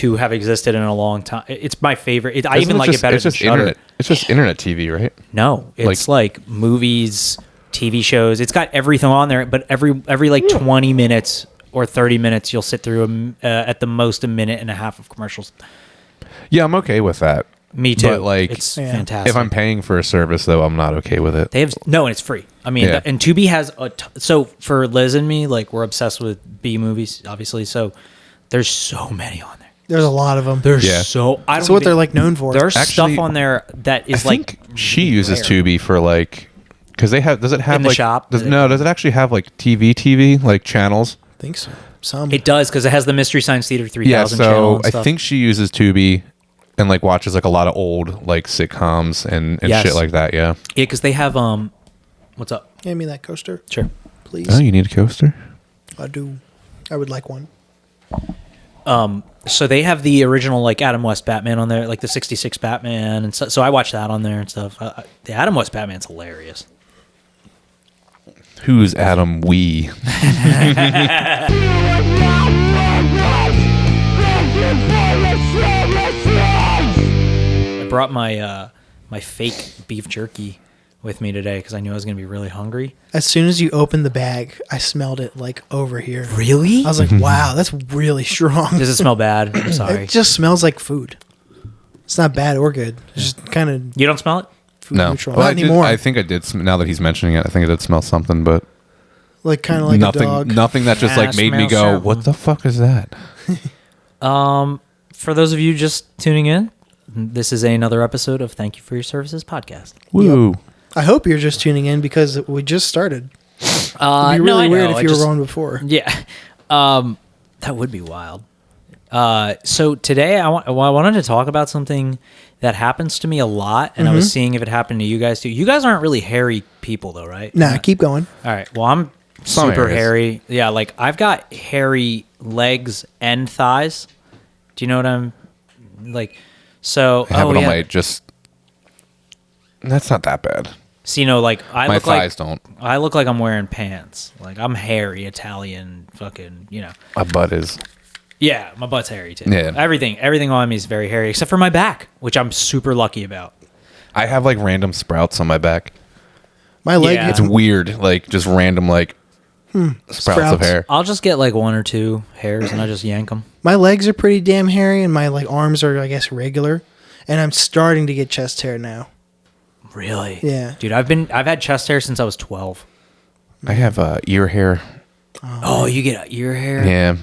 to have existed in a long time. It's my favorite. I even like it better than Shudder. Internet. It's just internet TV, right? No, it's like movies, TV shows. It's got everything on there, but every like 20 minutes or 30 minutes, you'll sit through at the most a minute and a half of commercials. Yeah, I'm okay with that. Me too. But like, it's fantastic. If I'm paying for a service, though, I'm not okay with it. They have and it's free. I mean, and Tubi has so for Liz and me, like we're obsessed with B movies, obviously. So there's so many on there. There's a lot of them. There's that's what they're like known for. There's stuff on there that is I think she uses Tubi for like, because they have. Does it have in the like shop? Does it actually have like TV like channels? I think so. Some it does because it has the Mystery Science Theater 3000 yeah, channel. So I think she uses Tubi. And like watches like a lot of old like sitcoms and shit like that. Yeah. Yeah, because they have what's up? Hand me that coaster. Sure. Please. Oh, you need a coaster? I do. I would like one. So they have the original like Adam West Batman on there, like the '66 Batman, and so I watched that on there and stuff. The Adam West Batman's hilarious. Who's Adam Wee? I brought my my fake beef jerky with me today because I knew I was going to be really hungry. As soon as you opened the bag, I smelled it like over here. Really? I was like, wow, that's really strong. Does it smell bad? I'm sorry. It just smells like food. It's not bad or good. It's just kind of You don't smell it? food No. neutral. Well, Not anymore. I think I did. Now that he's mentioning it, I think I did smell something, but like kind of like nothing. a dog. Nothing that just Yeah, like made me smells go, something. "What the fuck is that?" For those of you just tuning in, this is another episode of Thank You for Your Services podcast. Woo! I hope you're just tuning in because we just started. It'd be No, really I weird know. if you were on before. Yeah. That would be wild. So today I wanted to talk about something that happens to me a lot, and I was seeing if it happened to you guys too. You guys aren't really hairy people though, right? Nah, keep going. All right. Well, I'm Some super areas. hairy. Yeah, like I've got hairy legs and thighs. Do you know what I'm like? So I have it on my just. That's not that bad. So, you know, like My look thighs like don't. I look like I'm wearing pants. Like I'm hairy Italian, fucking, you know. My butt is. Yeah, my butt's hairy too. Yeah. Everything on me is very hairy, except for my back, which I'm super lucky about. I have like random sprouts on my back. My leg Yeah. hits It's weird, like just random like sprouts of Sprouts. hair. I'll just get like one or two hairs and I just yank them. My legs are pretty damn hairy, and my like arms are, I guess, regular. And I'm starting to get chest hair now. Really? Yeah. Dude, I've had chest hair since I was 12. I have ear hair. Oh, you get ear hair? Yeah.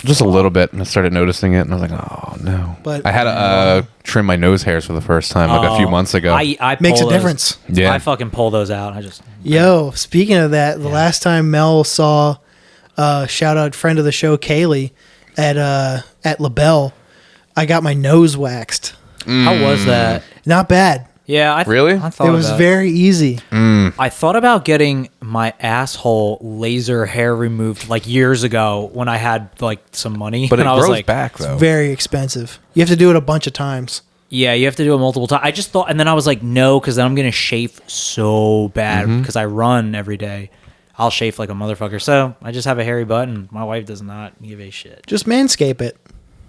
Just a little bit, and I started noticing it, and I was like, "Oh no!" But- I had to trim my nose hairs for the first time like a few months ago. I Makes pull a those- difference. Yeah. I fucking pull those out. I just Yo, speaking of that, the last time Mel saw, shout out friend of the show Kaylee at LaBelle, I got my nose waxed. How was that? Not bad. Yeah, Really? I thought It was about very easy. I thought about getting my asshole laser hair removed like years ago when I had like some money. but it and I was grows like, back though. Very expensive. You have to do it a bunch of times. yeah, you have to do it multiple times. I just thought, and then I was like, no, because then I'm gonna chafe so bad because I run every day. I'll chafe like a motherfucker. So I just have a hairy butt, and my wife does not give a shit. Just manscape it.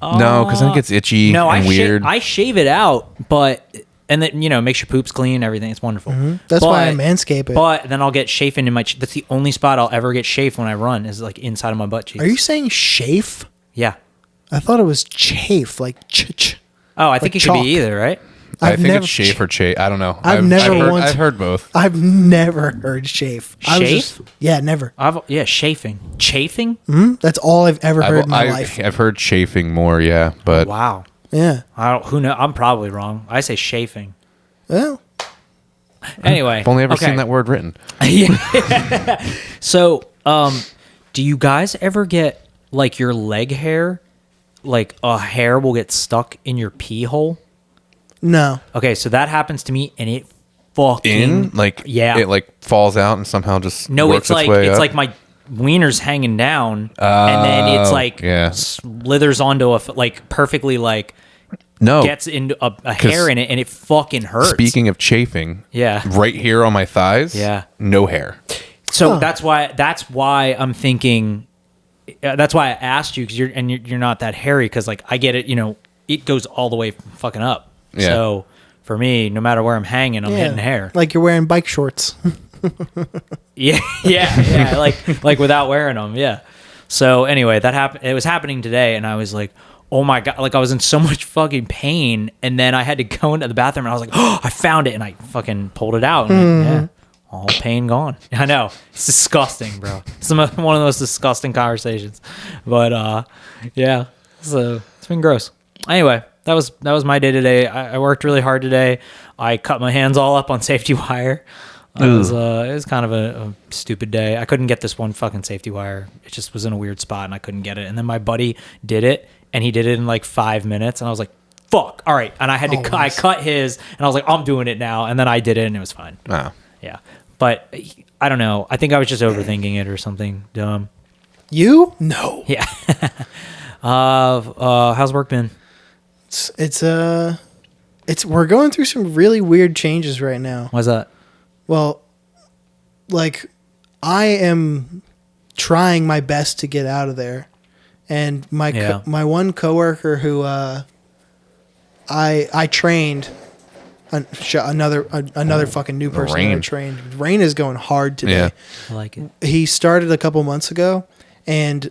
No, because then it gets itchy No, and weird. I shave it out, but and then makes your poops clean, everything. It's wonderful. That's why I manscape it. But then I'll get chafing in my. That's the only spot I'll ever get chafed when I run is like inside of my butt cheeks. Are you saying chafe? Yeah. I thought it was chafe, like ch. Oh, I think Like it could chalk. be either, right? I I've think never- it's chafe or chafe. I don't know. I've never heard, once- I've heard both. I've never heard chafe. I was Chafe? just- yeah, never. Chafing. Chafing? That's all I've ever heard in my I've, life. I've heard chafing more, yeah, but Wow. Yeah. I don't. Who know? I'm probably wrong. I say chafing. Well, Anyway, I've only ever okay. seen that word written. So, do you guys ever get like your leg hair, like a hair will get stuck in your pee hole? no. Okay, so that happens to me, and it fucking yeah. it like falls out and somehow just No, works it's like way it's up. like my wiener's hanging down, and then it's like yeah. slithers onto like perfectly like no. gets into a hair in it, and it fucking hurts. Speaking of chafing, Yeah. right here on my thighs, Yeah. no hair. So Huh. that's why I'm thinking that's why I asked you, because you're not that hairy, because like I get it, it goes all the way fucking up. Yeah. So for me, no matter where I'm hanging, I'm hitting hair. Like you're wearing bike shorts. yeah, like without wearing them, yeah. So anyway, that happened. It was happening today, and I was like, oh my God, like I was in so much fucking pain, and then I had to go into the bathroom, and I was like, oh, I found it, and I fucking pulled it out, and yeah, all pain gone. I know, it's disgusting, bro. It's one of the most disgusting conversations, but yeah, so it's been gross. Anyway, that was my day today. I worked really hard today. I cut my hands all up on safety wire. It was kind of a stupid day. I couldn't get this one fucking safety wire. It just was in a weird spot, and I couldn't get it. And then my buddy did it, and he did it in like 5 minutes, and I was like, fuck, all right. And I had to I cut his, and I was like, I'm doing it now. And then I did it, and it was fine. Wow. Yeah. But I don't know. I think I was just overthinking it or something dumb. You? No. Yeah. How's work been? It's we're going through some really weird changes right now. Why's that? Well, like I am trying my best to get out of there, and my my one coworker who I trained, another fucking new person I trained. Rain is going hard today. Yeah. I like it. He started a couple months ago, and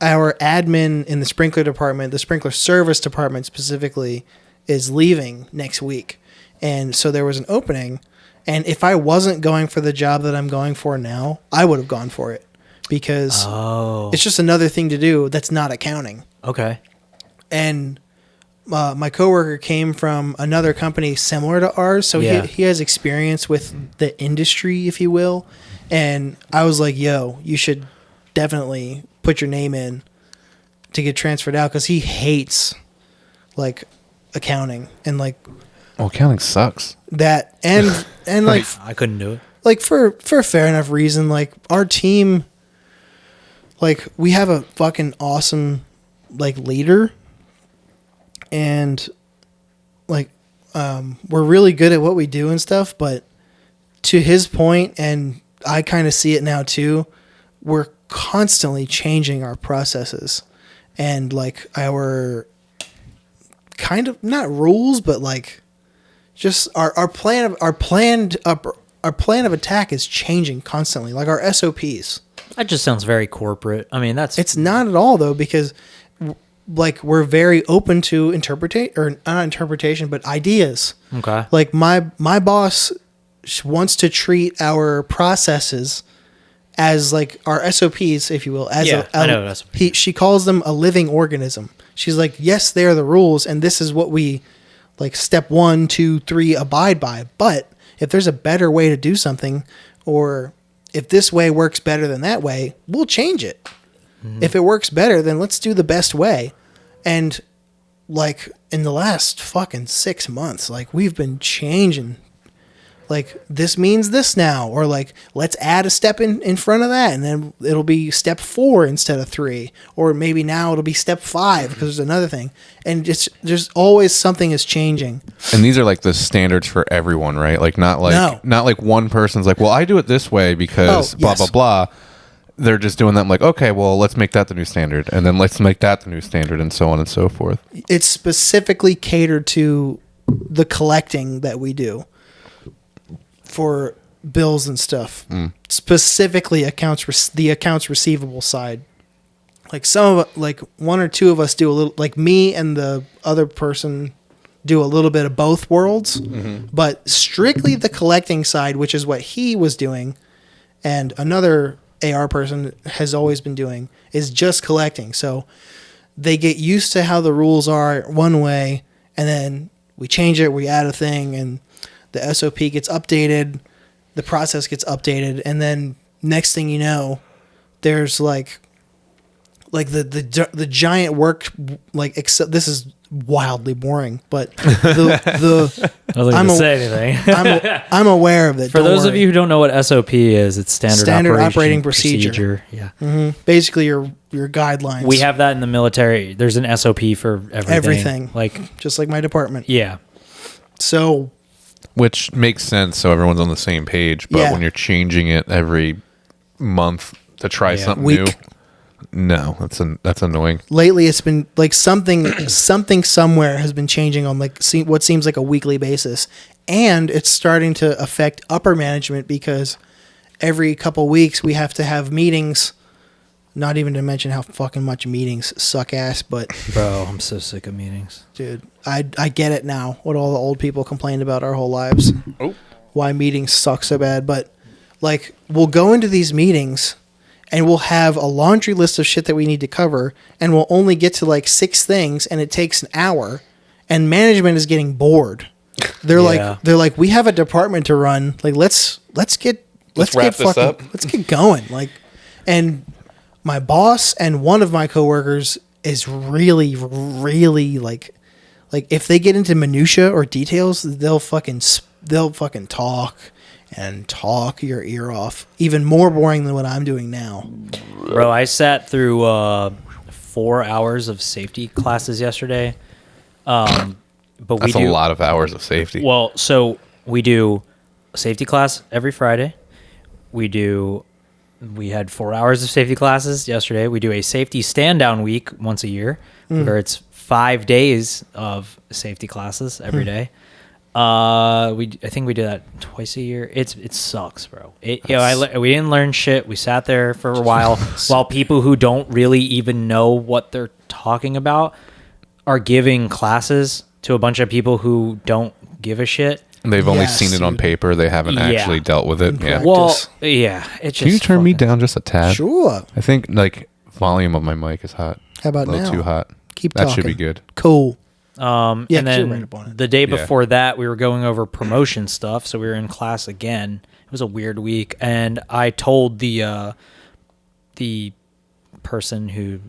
our admin in the sprinkler department, the sprinkler service department specifically, is leaving next week. And so there was an opening, and if I wasn't going for the job that I'm going for now, I would have gone for it, because it's just another thing to do that's not accounting. Okay. And my coworker came from another company similar to ours, so he has experience with the industry, if you will. And I was like, yo, you should definitely put your name in to get transferred out, because he hates like accounting and like, well, accounting sucks. That and like I couldn't do it. Like for a fair enough reason, like our team, like we have a fucking awesome like leader, and like we're really good at what we do and stuff, but to his point, and I kind of see it now too, we're constantly changing our processes and like our kind of not rules, but like just our plan of attack is changing constantly, like our SOPs. That just sounds very corporate. I mean, it's not at all though, because like we're very open to not interpretation, but ideas. Okay. Like my boss wants to treat our processes as like our SOPs, if you will. As I know SOPs. She calls them a living organism. She's like, yes, they're the rules, and this is what we like step 1, 2, 3 abide by. But if there's a better way to do something, or if this way works better than that way, we'll change it. Mm-hmm. If it works better, then let's do the best way. And like in the last fucking 6 months, like we've been changing. Like this means this now, or like let's add a step in front of that, and then it'll be step 4 instead of 3, or maybe now it'll be step 5 because there's another thing, and there's always something is changing. And these are like the standards for everyone, right? Like not like one person's like, well, I do it this way because blah blah blah. They're just doing that. I'm like, okay, well, let's make that the new standard, and then let's make that the new standard, and so on and so forth. It's specifically catered to the collecting that we do for bills and stuff. Specifically the accounts receivable side. Like like 1 or 2 of us do a little, like me and the other person do a little bit of both worlds, but strictly the collecting side, which is what he was doing, and another AR person has always been doing, is just collecting. So they get used to how the rules are one way, and then we change it, we add a thing, and the SOP gets updated, the process gets updated, and then next thing you know, there's like the giant work, like, except this is wildly boring, but the I was going to say anything. I'm aware of it. For those of you who don't know what SOP is, it's standard operating procedure. Yeah. Mm-hmm. Basically your guidelines. We have that in the military. There's an SOP for everything. Like just like my department. Yeah. So, which makes sense, so everyone's on the same page, but when you're changing it every month to try something new, No, that's annoying. Lately, it's been like something somewhere has been changing on like what seems like a weekly basis, and it's starting to affect upper management because every couple weeks we have to have meetings. Not even to mention how fucking much meetings suck ass, but bro, I'm so sick of meetings, dude. I get it now. What all the old people complained about our whole lives. Oh, why meetings suck so bad, but like we'll go into these meetings. And we'll have a laundry list of shit that we need to cover, and we'll only get to like 6 things, and it takes an hour, and management is getting bored. They're like, we have a department to run. Like, let's get going. Like, and my boss and one of my coworkers is really, really like if they get into minutia or details, they'll fucking talk. And talk your ear off. Even more boring than what I'm doing now. Bro, I sat through 4 hours of safety classes yesterday. But that's a lot of hours of safety. Well, so we do a safety class every Friday. We had 4 hours of safety classes yesterday. We do a safety stand-down week once a year, where it's 5 days of safety classes every day. I think we do that twice a year. It sucks, bro. We didn't learn shit. We sat there for a while people who don't really even know what they're talking about are giving classes to a bunch of people who don't give a shit. They've only seen it on paper. They haven't actually dealt with it. Yeah. Well, yeah. It's just Can you turn me down just a tad? Sure. I think like volume of my mic is hot. How about a little now? too hot. Keep talking. That should be good. Cool. And then the day before that, we were going over promotion stuff. So we were in class again. It was a weird week. And I told the person who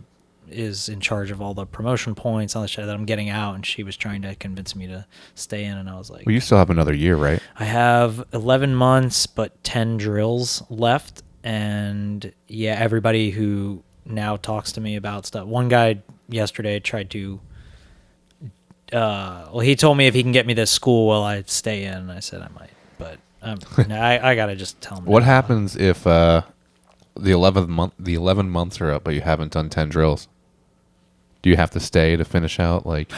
is in charge of all the promotion points, all the shit that I'm getting out, and she was trying to convince me to stay in. And I was like, well, you still have another year, right? I have 11 months, but 10 drills left. And yeah, everybody who now talks to me about stuff. One guy yesterday tried to, he told me if he can get me this school while I stay in, and I said I might, but I gotta just tell him. What happens if the 11 months are up, but you haven't done 10 drills? Do you have to stay to finish out? Like,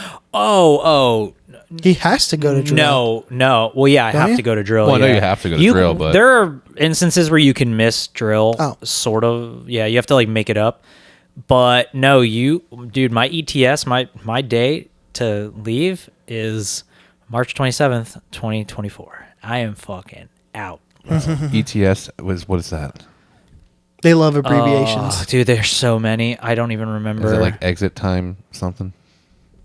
he has to go to drill. No. Well, yeah, I have to go to drill. Well, I know you have to go to drill, but there are instances where you can miss drill. Sort of. Yeah, you have to like make it up. But no, dude, my ETS, my date to leave is March 27th, 2024. I am fucking out. ETS what is that? They love abbreviations. Oh, dude, there's so many. I don't even remember. Is it like exit time something?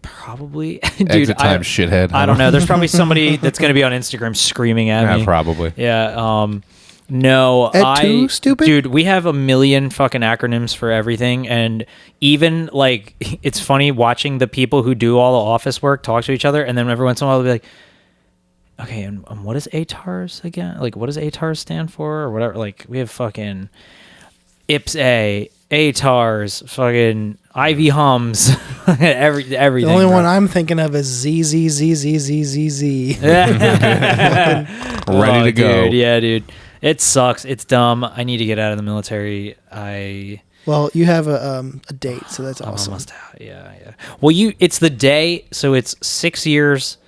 Probably. Dude, exit time shithead. I don't know. There's probably somebody that's going to be on Instagram screaming at me. Probably. Yeah. No, too stupid? Dude, we have a million fucking acronyms for everything, and even like it's funny watching the people who do all the office work talk to each other, and then every once in a while they'll be like, "Okay, and what is ATARS again? Like, what does ATARS stand for, or whatever?" Like, we have fucking IPS-A, ATARS, fucking IV hums, everything. The only one I'm thinking of is ZZZZZZZ. Ready to go. Dude, yeah, dude. It sucks. It's dumb. I need to get out of the military. Well, you have a date, so that's awesome. Almost out. Yeah. Well, it's the day, so it's 6 years.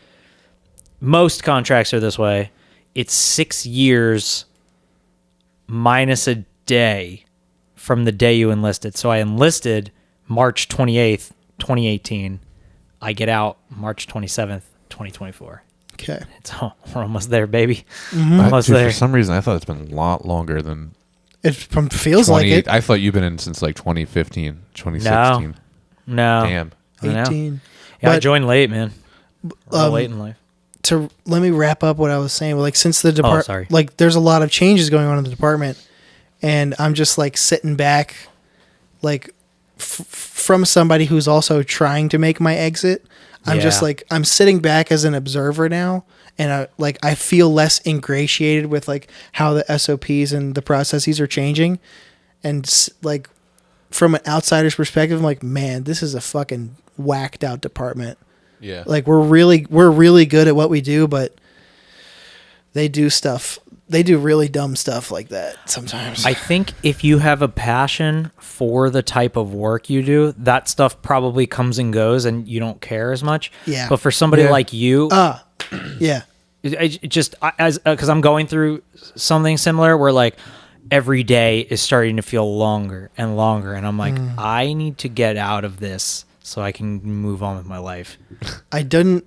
Most contracts are this way. It's 6 years minus a day from the day you enlisted. So I enlisted March 28th, 2018. I get out March 27th, 2024. Okay. We're almost there, baby. Mm-hmm. Almost there. For some reason, I thought it's been a lot longer than... It feels like it. I thought you've been in since like 2015, 2016. No. Damn. 18. Yeah, I joined late, man. Late in life. Let me wrap up what I was saying. Like, since the department... like, there's a lot of changes going on in the department, and I'm just, like, sitting back, like, from somebody who's also trying to make my exit. I'm just like, I'm sitting back as an observer now, and I feel less ingratiated with like how the SOPs and the processes are changing, and like from an outsider's perspective, I'm like, man, this is a fucking whacked out department. Yeah, like we're really good at what we do, but they do stuff they do really dumb stuff like that sometimes. I think if you have a passion for the type of work you do, that stuff probably comes and goes and you don't care as much. Yeah. But for somebody like you, yeah. Because I'm going through something similar where like every day is starting to feel longer and longer. And I'm like, I need to get out of this so I can move on with my life. I wouldn't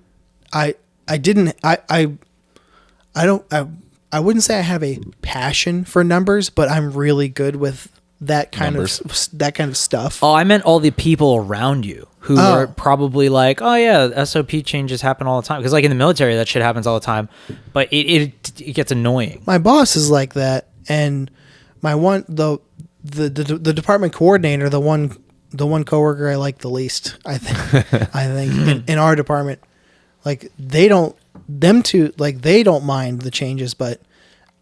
say I have a passion for numbers, but I'm really good with that kind of stuff. Oh, I meant all the people around you who are probably like, oh yeah, SOP changes happen all the time. Because like in the military, that shit happens all the time, but it gets annoying. My boss is like that, and the department coordinator, the one coworker I like the least, I think in our department, like they don't mind the changes, but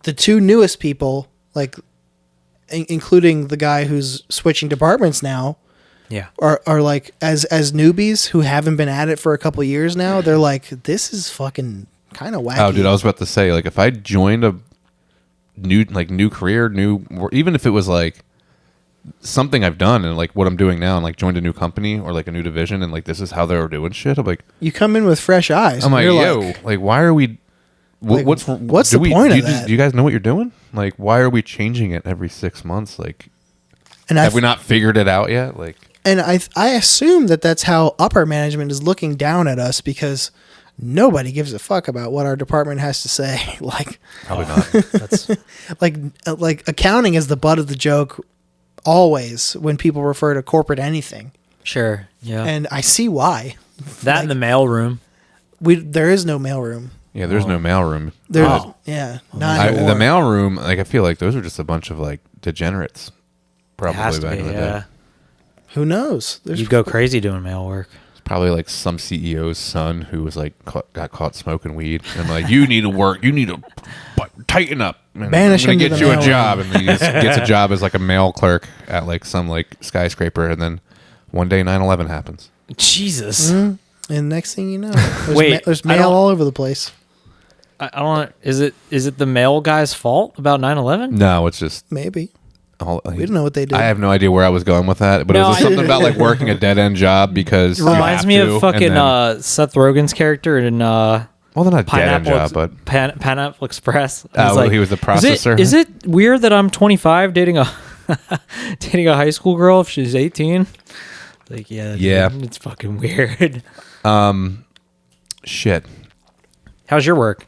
the two newest people, like including the guy who's switching departments now, are like as newbies who haven't been at it for a couple of years now. They're like, this is fucking kind of wacky. Oh, dude, I was about to say, like, if I joined a new career, even if it was like something I've done and like what I'm doing now, and like joined a new company or like a new division, and like this is how they were doing shit, I'm like, you come in with fresh eyes. I'm like, yo, like, why are we? What's the point of that? Do you guys know what you're doing? Like, why are we changing it every 6 months? Like, and have we not figured it out yet? Like, and I assume that's how upper management is looking down at us, because nobody gives a fuck about what our department has to say. Like, probably not. That's like accounting is the butt of the joke always when people refer to corporate anything. Sure. Yeah. And I see why. That in the mail room. There is no mail room. Yeah, there's no mail room. Not the mail room, like, I feel like those are just a bunch of like degenerates. Probably back in the day. Who knows? You'd go crazy doing mail work. It's probably like some CEO's son who was like got caught smoking weed, and like, you need to work, you need to tighten up. And Banish I'm him gonna to get the you a mail job, room. and he just gets a job as like a mail clerk at like some like skyscraper, and then one day 9/11 happens. Jesus. And next thing you know, there's mail all over the place. I don't. Is it the mail guy's fault about 9/11? No, it's just maybe. We don't know what they did. I have no idea where I was going with that, but it was something about like working a dead end job because reminds me of fucking Seth Rogen's character in well, they're not dead end job, but Pineapple Express. He was the processor. Is it weird that I'm 25 dating a high school girl if she's 18? Like, yeah, it's fucking weird. Shit. How's your work?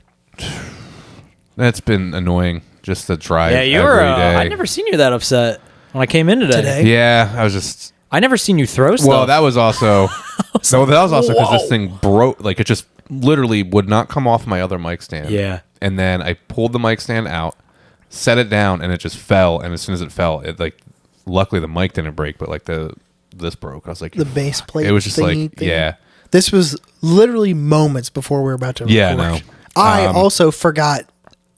That's been annoying. Just the drive. Yeah, you were. I'd never seen you that upset when I came in today. Yeah, I was just. I never seen you throw stuff. Well, that was also. That was also because this thing broke. Like, it just literally would not come off my other mic stand. Yeah. And then I pulled the mic stand out, set it down, and it just fell. And as soon as it fell, it like. Luckily, the mic didn't break, but like this broke. I was like, the base plate. It was just like, yeah. This was literally moments before we were about to record. Yeah, no. I also forgot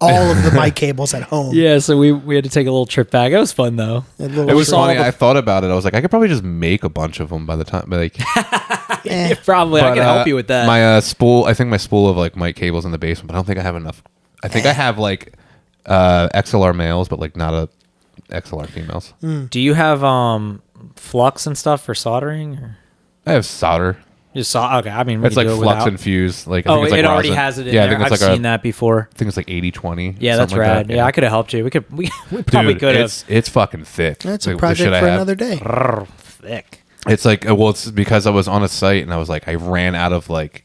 all of the mic cables at home. Yeah, so we had to take a little trip back. It was fun though. It was funny. I thought about it. I was like, I could probably just make a bunch of them by the time. But like, probably. But, I can help you with that. My spool. I think my spool of like mic cables in the basement. But I don't think I have enough. I think I have like XLR males, but like not a XLR females. Do you have flux and stuff for soldering? Or? I have solder. Just okay. I mean, it's like flux infused. Like, I think it's like it already rosin. has it in there. I think I've seen that before. I think it's like 80/20. Yeah, that's rad. Yeah, I could have helped you. We probably could have. It's fucking thick. That's a project for another day. Thick. It's like, well, it's because I was on a site and I was like, I ran out of like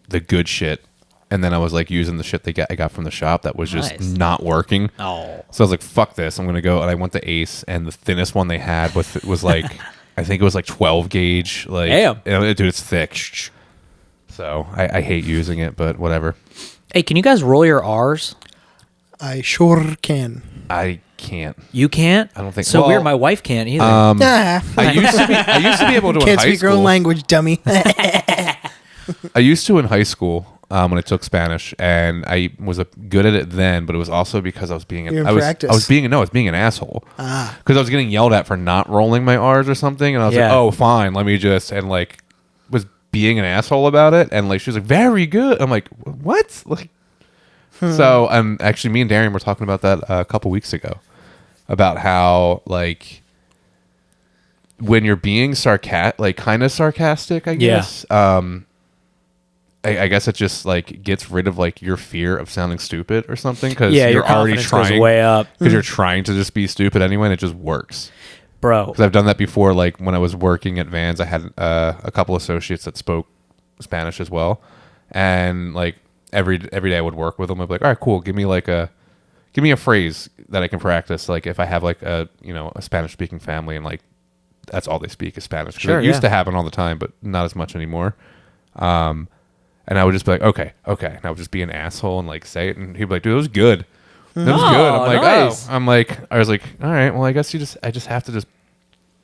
the good shit, and then I was like using the shit I got from the shop that was just not working. Oh. So I was like, fuck this. I'm gonna go, and I went to Ace, and the thinnest one they had was like. I think it was like 12 gauge. Like, dude, it's thick. So I hate using it, but whatever. Hey, can you guys roll your R's? I sure can. I can't. You can't? I don't think so. Weird. My wife can't either. I used to be able to. Can't speak your own language, dummy. I used to in high school when I took Spanish, and I was good at it then. But it was also because I was being an asshole. Because I was getting yelled at for not rolling my R's or something, and I was like, oh, fine, let me just, and like was being an asshole about it, and like she was like, very good. I'm like, what? Like, So actually, me and Darian were talking about that a couple weeks ago, about how like when you're being kind of sarcastic, I guess. I guess it just like gets rid of like your fear of sounding stupid or something, because you're already trying way up because you're trying to just be stupid anyway, and it just works, bro. Because I've done that before. Like when I was working at Vans, I had a couple associates that spoke Spanish as well, and like every day I would work with them. I'd be like, all right, cool. Give me a phrase that I can practice. Like if I have like a Spanish speaking family and like that's all they speak is Spanish. Sure, it used to happen all the time, but not as much anymore. And I would just be like, okay. And I would just be an asshole and like say it. And he'd be like, dude, that was good. That was good. I'm like, nice. I was like, all right, well, I guess I just have to just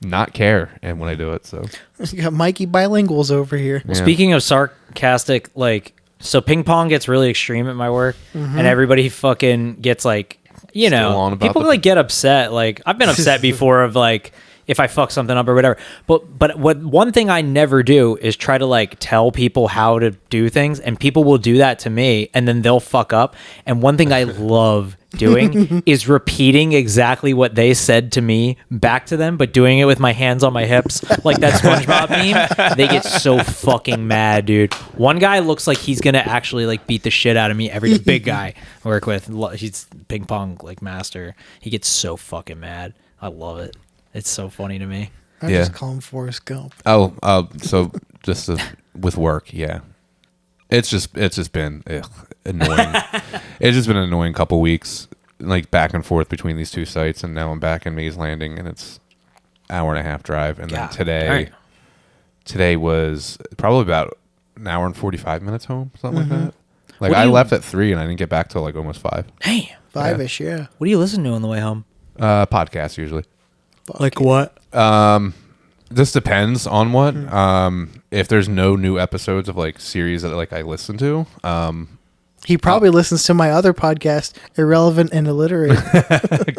not care. And when I do it, so. You got Mikey bilinguals over here. Well, speaking of sarcastic, like, so ping pong gets really extreme at my work, and everybody fucking gets like, people like get upset. Like I've been upset before of like, if I fuck something up or whatever. But one thing I never do is try to like tell people how to do things, and people will do that to me and then they'll fuck up. And one thing I love doing is repeating exactly what they said to me back to them, but doing it with my hands on my hips, like that SpongeBob meme. They get so fucking mad, dude. One guy looks like he's gonna actually like beat the shit out of me. Every big guy I work with, he's ping pong like master. He gets so fucking mad. I love it. It's so funny to me. I just call him Forrest Gump. So just with work, yeah. It's just been annoying. It's just been an annoying couple weeks, like back and forth between these two sites, and now I'm back in Mays Landing, and it's hour and a half drive. And then today was probably about an hour and 45 minutes home, something like that. Like I left at 3 and I didn't get back till like almost 5. Damn. 5-ish, yeah. What do you listen to on the way home? Podcasts usually. Like what? This depends on what. If there's no new episodes of like series that like I listen to, he probably listens to my other podcast, Irrelevant and Illiterate.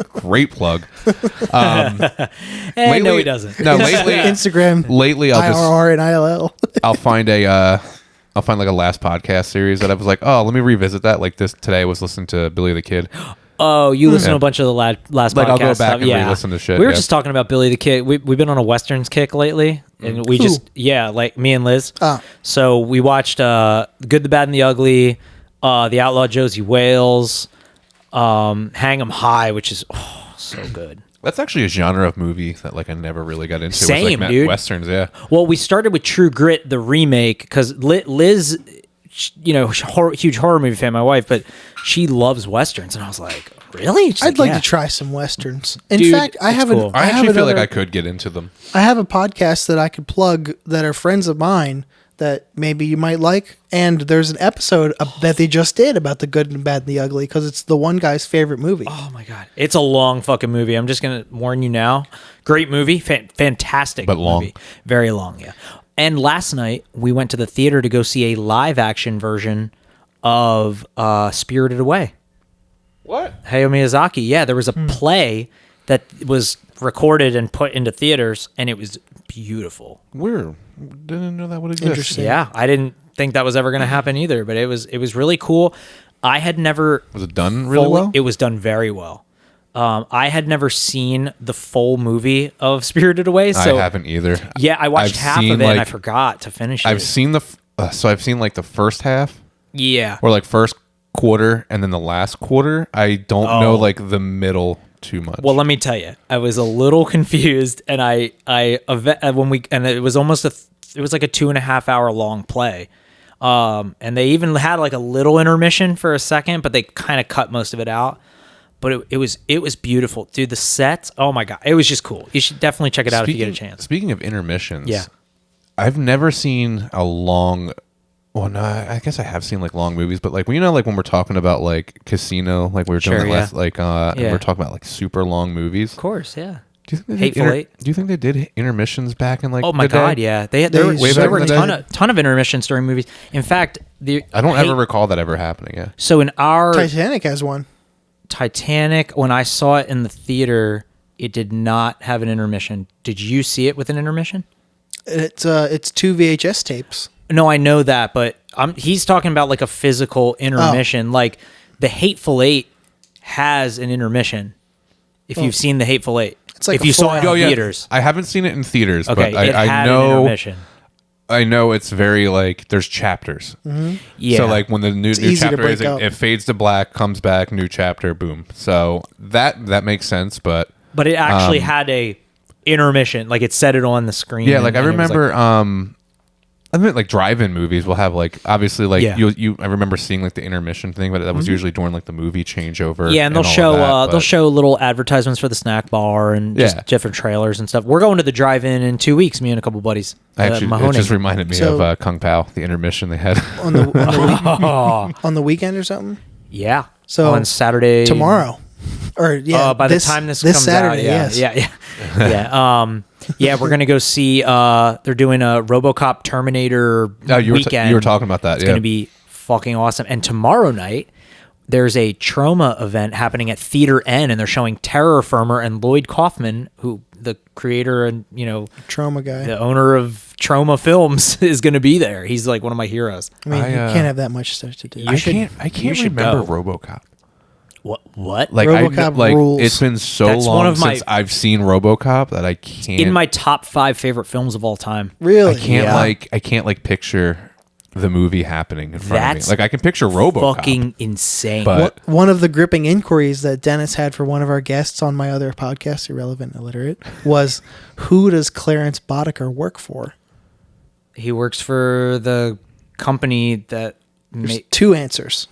Great plug. Lately, no, he doesn't. No, lately Instagram. Lately, IRR and ILL. I'll find like a last podcast series that I was like, oh, let me revisit that. Like today, I was listening to Billy the Kid. Oh, you listen to a bunch of the last like podcast I'll go back stuff. and re-listen to shit. We were just talking about Billy the Kid. We've been on a Westerns kick lately, and we like me and Liz. So we watched Good, the Bad, and the Ugly, The Outlaw Josie Wales, Hang 'Em High, which is so good. That's actually a genre of movie that like I never really got into. Same, was, like, dude. Westerns, yeah. Well, we started with True Grit, the remake, because Liz, huge horror movie fan, my wife, but she loves Westerns, and I was like, really? I'd like to try some Westerns. In Dude, fact, I have cool. I actually feel like I could get into them. I have a podcast that I could plug that are friends of mine that maybe you might like. And there's an episode that they just did about The Good and Bad and the Ugly, because it's the one guy's favorite movie. Oh my God. It's a long fucking movie. I'm just going to warn you now. Great movie. Fantastic. But long. Movie. Very long, yeah. And last night, we went to the theater to go see a live action version of Spirited Away. What? Hayao Miyazaki. Yeah, there was a play that was recorded and put into theaters, and it was beautiful. Didn't know that would exist. Interesting. Yeah, I didn't think that was ever going to happen either, but it was really cool. I had never... Was it done really well? It was done very well. I had never seen the full movie of Spirited Away. So I haven't either. Yeah, I watched half of it and I forgot to finish it. I've seen I've seen like the first half. Yeah. Or like first quarter and then the last quarter. I don't know like the middle too much. Well, let me tell you, I was a little confused, and it was almost it was like a 2.5 hour long play. And they even had like a little intermission for a second, but they kind of cut most of it out. But it was beautiful, dude. The sets, oh my God, it was just cool. You should definitely check it out if you get a chance. Speaking of intermissions, yeah, I've never seen a long. Well, no, I guess I have seen like long movies, but like like when we're talking about like Casino, like we were doing last, like and we're talking about like super long movies. Of course, yeah. Do you think Hateful Eight? Do you think they did intermissions back in like? Oh my God, yeah. There were a ton of intermissions during movies. In fact, I don't ever recall that ever happening. Yeah. So in our Titanic has one. Titanic, when I saw it in the theater, it did not have an intermission. Did you see it with an intermission? It's 2 VHS tapes. No, I know that, but he's talking about like a physical intermission. Like The Hateful Eight has an intermission. If you've seen The Hateful Eight, it's like if you saw it in yeah. theaters. I haven't seen it in theaters, Okay, but it I had know. an intermission. I know it's very like there's chapters. Yeah. So like when the new easy to chapter break is, up. it fades to black, comes back, new chapter, boom. So that makes sense, but it actually had a intermission. Like it said it on the screen. yeah, like I and it was remember. I mean, like drive-in movies will have like obviously like Yeah. you. I remember seeing like the intermission thing, but that was usually during like the movie changeover. yeah, and they'll all of show that, they'll but- show little advertisements for the snack bar and just Yeah. different trailers and stuff. We're going to the drive-in in 2 weeks. Me and a couple buddies. Actually, it Mahoney. just reminded me So- of Kung Pao, the intermission they had. on the on the weekend or something. Yeah. So on Saturday tomorrow, or yeah, by the time this comes Saturday, out, yeah, yes. yeah. Yeah, we're gonna go see. They're doing a RoboCop Terminator weekend. You were talking about that. It's yeah. gonna be fucking awesome. And tomorrow night, there's a trauma event happening at Theater N, and they're showing Terror Firmer and Lloyd Kaufman, who the creator and Trauma guy. the owner of Trauma Films, is gonna be there. He's like one of my heroes. I mean, you I, can't have that much stuff to do. You should- I can't should remember go. RoboCop. What? Like RoboCop like rules. it's been so That's long one of my- since I've seen RoboCop that I can't. in my top 5 favorite films of all time. Really? I can't like picture the movie happening in front That's of me. Like I can picture RoboCop. Fucking insane. But- One of the gripping inquiries that Dennis had for one of our guests on my other podcast, Irrelevant Illiterate, was who does Clarence Boddicker work for? He works for the company that There's two answers.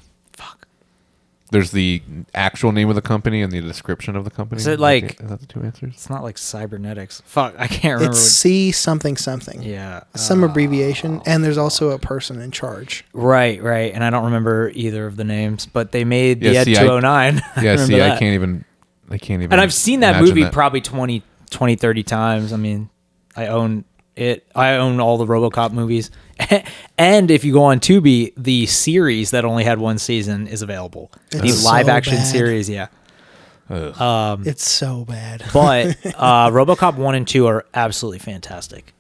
There's the actual name of the company and the description of the company. Is it like- is that the two answers? It's not like cybernetics. Fuck, I can't remember. It's C something something. Yeah. Some abbreviation, and there's also a person in charge. Right. And I don't remember either of the names, but they made the Yeah, Ed see, 209. Yeah, Remember see, that. I can't even. And I've seen that imagine movie that. probably 20, 30 times. I mean, I own it. I own all the RoboCop movies. And if you go on Tubi, the series that only had one season is available. The It's live so action bad. series, yeah. It's so bad. But RoboCop 1 and 2 are absolutely fantastic.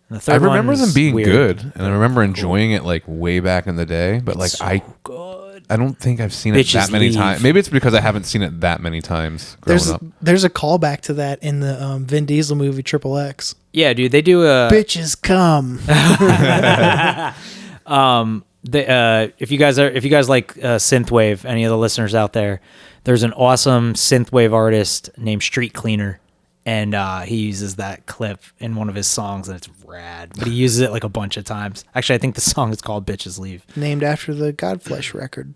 And the I third remember one's them being weird. good, and I remember enjoying it like way back in the day. But like Good. I don't think I've seen it Bitches that many leave. times. Maybe it's because I haven't seen it that many times growing up. There's a callback to that in the Vin Diesel movie Triple X. Yeah, dude, they do a Bitches come. if you guys like synthwave, any of the listeners out there, there's an awesome synthwave artist named Street Cleaner, and he uses that clip in one of his songs, and it's rad. But he uses it like a bunch of times. Actually, I think the song is called "Bitches Leave." Named after the Godflesh record.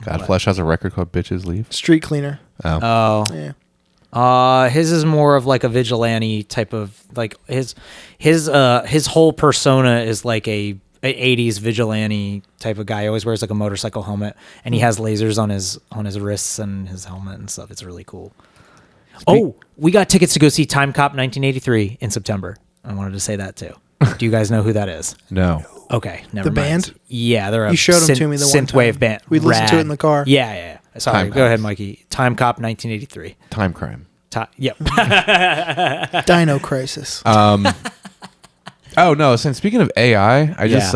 Godflesh has a record called "Bitches Leave." Street Cleaner. Oh, Yeah. his is more of like a vigilante type of like his whole persona is like a 80s vigilante type of guy. He always wears like a motorcycle helmet, and he has lasers on his wrists and his helmet and stuff. It's really cool. We got tickets to go see Time Cop 1983 in September. I wanted to say that too. Do you guys know who that is? No. Okay, never The mind. band? Yeah, they're a You showed them to me the one synthwave time. band. We listened to it in the car. Yeah. Sorry, Time go ahead, Cops. Mikey. Time Cop 1983. Time crime. Yep. Dino Crisis. Oh no! Since speaking of AI, I just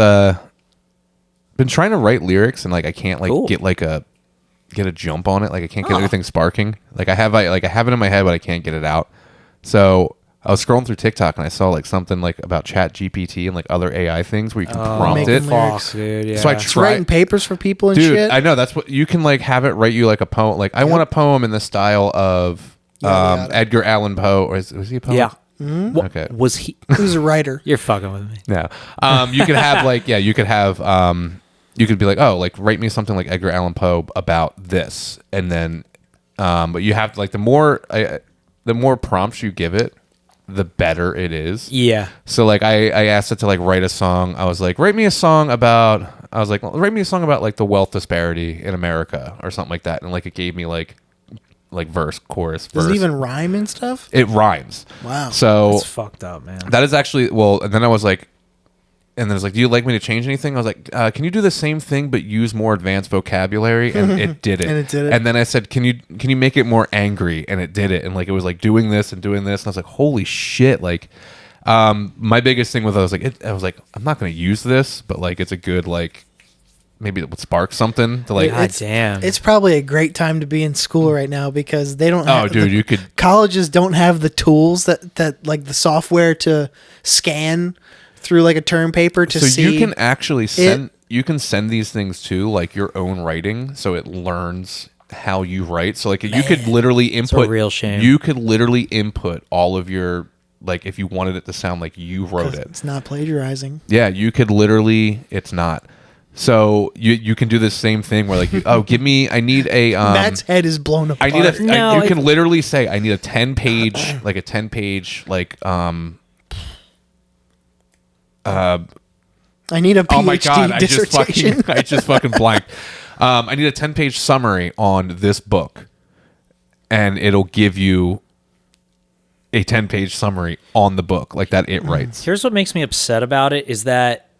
been trying to write lyrics and like I can't like Cool. get a jump on it. Like I can't get anything sparking. Like I have it in my head, but I can't get it out. So I was scrolling through TikTok and I saw like something like about Chat GPT and like other AI things where you can prompt making it. lyrics. Fuck, dude. Yeah. So I It's writing tried. papers for people and Dude, shit. I know that's what you can like have it write you like a poem. Like I want a poem in the style of Yada, yada. Edgar Allan Poe, or was he a poet? Yeah. Okay. Was he? Who's a writer? You're fucking with me. No. You could have like you could have you could be like, oh, like write me something like Edgar Allan Poe about this, and then but you have to, like the more prompts you give it, the better it is. Yeah. So like I asked it to like write a song. I was like, write me a song about like the wealth disparity in America or something like that, and like it gave me like verse, chorus, verse. Does it even rhyme and stuff? It rhymes. Wow. So It's fucked up, man. that is actually and then I was like, and then it's like, do you like me to change anything? I was like, can you do the same thing but use more advanced vocabulary? And it did it. And it did it. And then I said, can you make it more angry? And it did it. And like it was like doing this and doing this. And I was like, holy shit! Like, my biggest thing with it, I was like, I'm not going to use this, but like it's a good like maybe it would spark something to like. God damn. It's probably a great time to be in school right now because they don't. Oh, dude, you could. Colleges don't have the tools that like the software to scan through like a term paper to see. So you can actually send. You can send these things to like your own writing, so it learns how you write. So like you could literally input. It's a real shame. You could literally input all of your. Like if you wanted it to sound like you wrote it. It's not plagiarizing. Yeah, you could literally. It's not. So you can do the same thing where like I need a Matt's head is blown apart. You can literally say I need a 10-page I need a PhD oh my god, dissertation. I just fucking blanked. I need a 10-page summary on this book, and it'll give you a 10-page summary on the book like that it writes. Here's what makes me upset about it is that,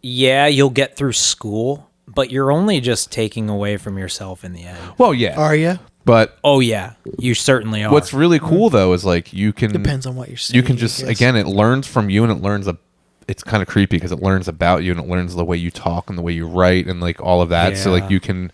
yeah, you'll get through school, but you're only just taking away from yourself in the end. Well, yeah. Are you? But oh yeah, you certainly are. What's really cool though is like you can depends on what you're saying. You can just again, it learns from you, and it learns it's kind of creepy because it learns about you and it learns the way you talk and the way you write and like all of that. Yeah. So like you can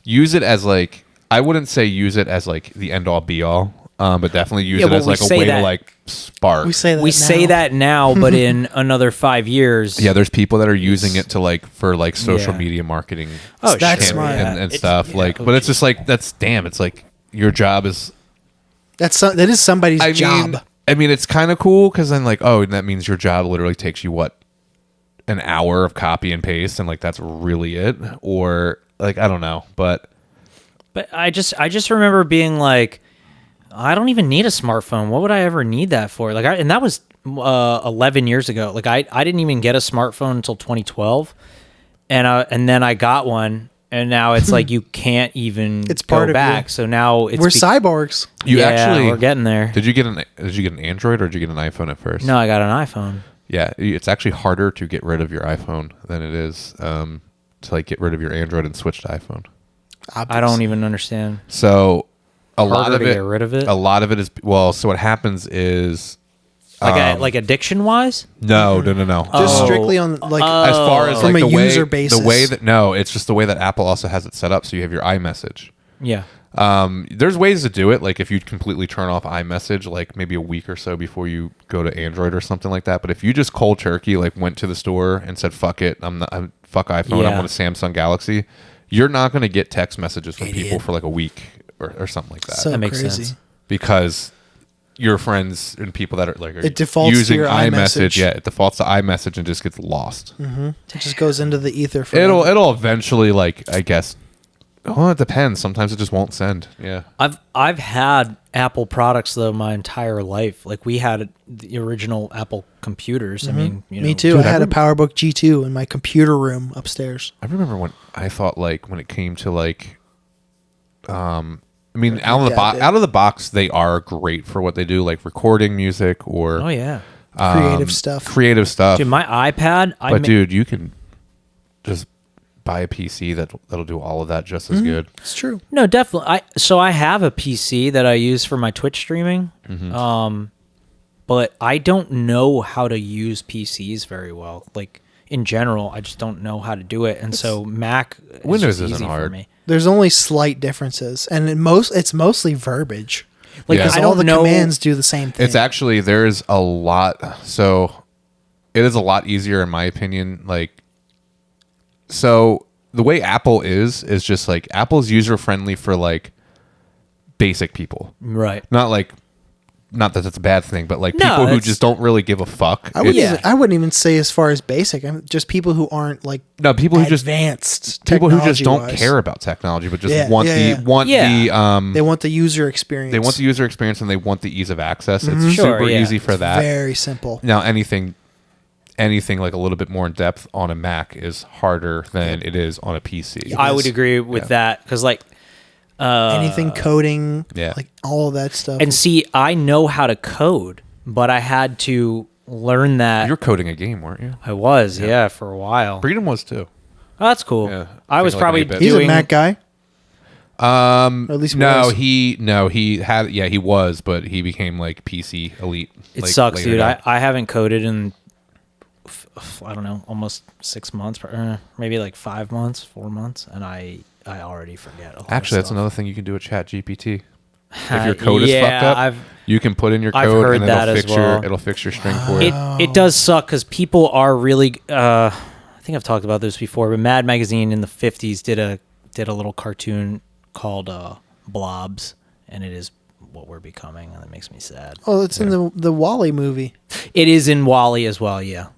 use it as like I wouldn't say use it as like the end all be all. But definitely use it as like a way to like spark. We say that now, but in another 5 years, yeah, there's people that are using it to like for like social media marketing. Oh, that's smart and stuff. Yeah, like, but it's just like it's like your job is. That is somebody's job. I mean, it's kind of cool because then like that means your job literally takes you an hour of copy and paste, and like that's really it, or like I don't know, but I just remember being like. I don't even need a smartphone. What would I ever need that for? Like, and that was 11 years ago. Like, I didn't even get a smartphone until 2012, and then I got one, and now it's like you can't even go back. So now we're cyborgs. We're getting there. Did you get an Android or did you get an iPhone at first? No, I got an iPhone. Yeah, it's actually harder to get rid of your iPhone than it is to like get rid of your Android and switch to iPhone. I don't even understand. So. A lot of get rid of it. A lot of it is so what happens is like addiction wise. No. Just strictly on like as far as from like a the user way, basis. The way that it's just the way that Apple also has it set up. So you have your iMessage. Yeah. There's ways to do it. Like if you completely turn off iMessage, like maybe a week or so before you go to Android or something like that. But if you just cold turkey, like went to the store and said fuck it, fuck iPhone, I'm on a Samsung Galaxy. You're not going to get text messages from people for like a week. Or something like that. So that makes crazy. sense. Because your friends and people that are like it defaults using to your iMessage, it defaults to iMessage and just gets lost. Mm-hmm. It just goes into the ether. It'll eventually like I guess. Oh, it depends. Sometimes it just won't send. Yeah. I've had Apple products though my entire life. Like we had the original Apple computers. Mm-hmm. I mean, me too. Dude, I had a PowerBook G2 in my computer room upstairs. I remember when I thought like when it came to like. I mean, out of the box, they are great for what they do, like recording music or creative stuff. Dude, my iPad. Dude, you can just buy a PC that'll do all of that just as good. It's true. No, definitely. I have a PC that I use for my Twitch streaming. Mm-hmm. But I don't know how to use PCs very well. Like in general, I just don't know how to do it, and so Mac Windows isn't easy hard for me. There's only slight differences, and it's mostly verbiage. Like I all the commands do the same thing. It's actually there's a lot. So it is a lot easier in my opinion. Like so the way Apple is just like Apple's user friendly for like basic people, right? Not that that's a bad thing, but like people who just don't really give a fuck. I wouldn't even say as far as basic. Just people who aren't like people who just advanced. People who just don't care about technology, but just want they want the user experience. They want the user experience and they want the ease of access. It's super easy for that. Very simple. Now anything like a little bit more in depth on a Mac is harder than it is on a PC. I would agree with that because like. Anything coding, like all of that stuff. And see, I know how to code, but I had to learn that. You're coding a game, weren't you? I was, for a while. Freedom was too. Oh, that's cool. Yeah, I was probably doing. He's a Mac guy. Or at least he was, but he became like PC elite. It sucks, dude. I haven't coded in I don't know, almost 6 months, maybe like 5 months, 4 months, and I already forget. Actually, that's another thing you can do with Chat GPT. If your code is fucked up, you can put in your code and it'll fix your string for you. It does suck because people are really. I think I've talked about this before, but Mad Magazine in the 50s did a little cartoon called Blobs, and it is what we're becoming, and it makes me sad. Oh, it's in the WALL-E movie. It is in WALL-E as well. Yeah.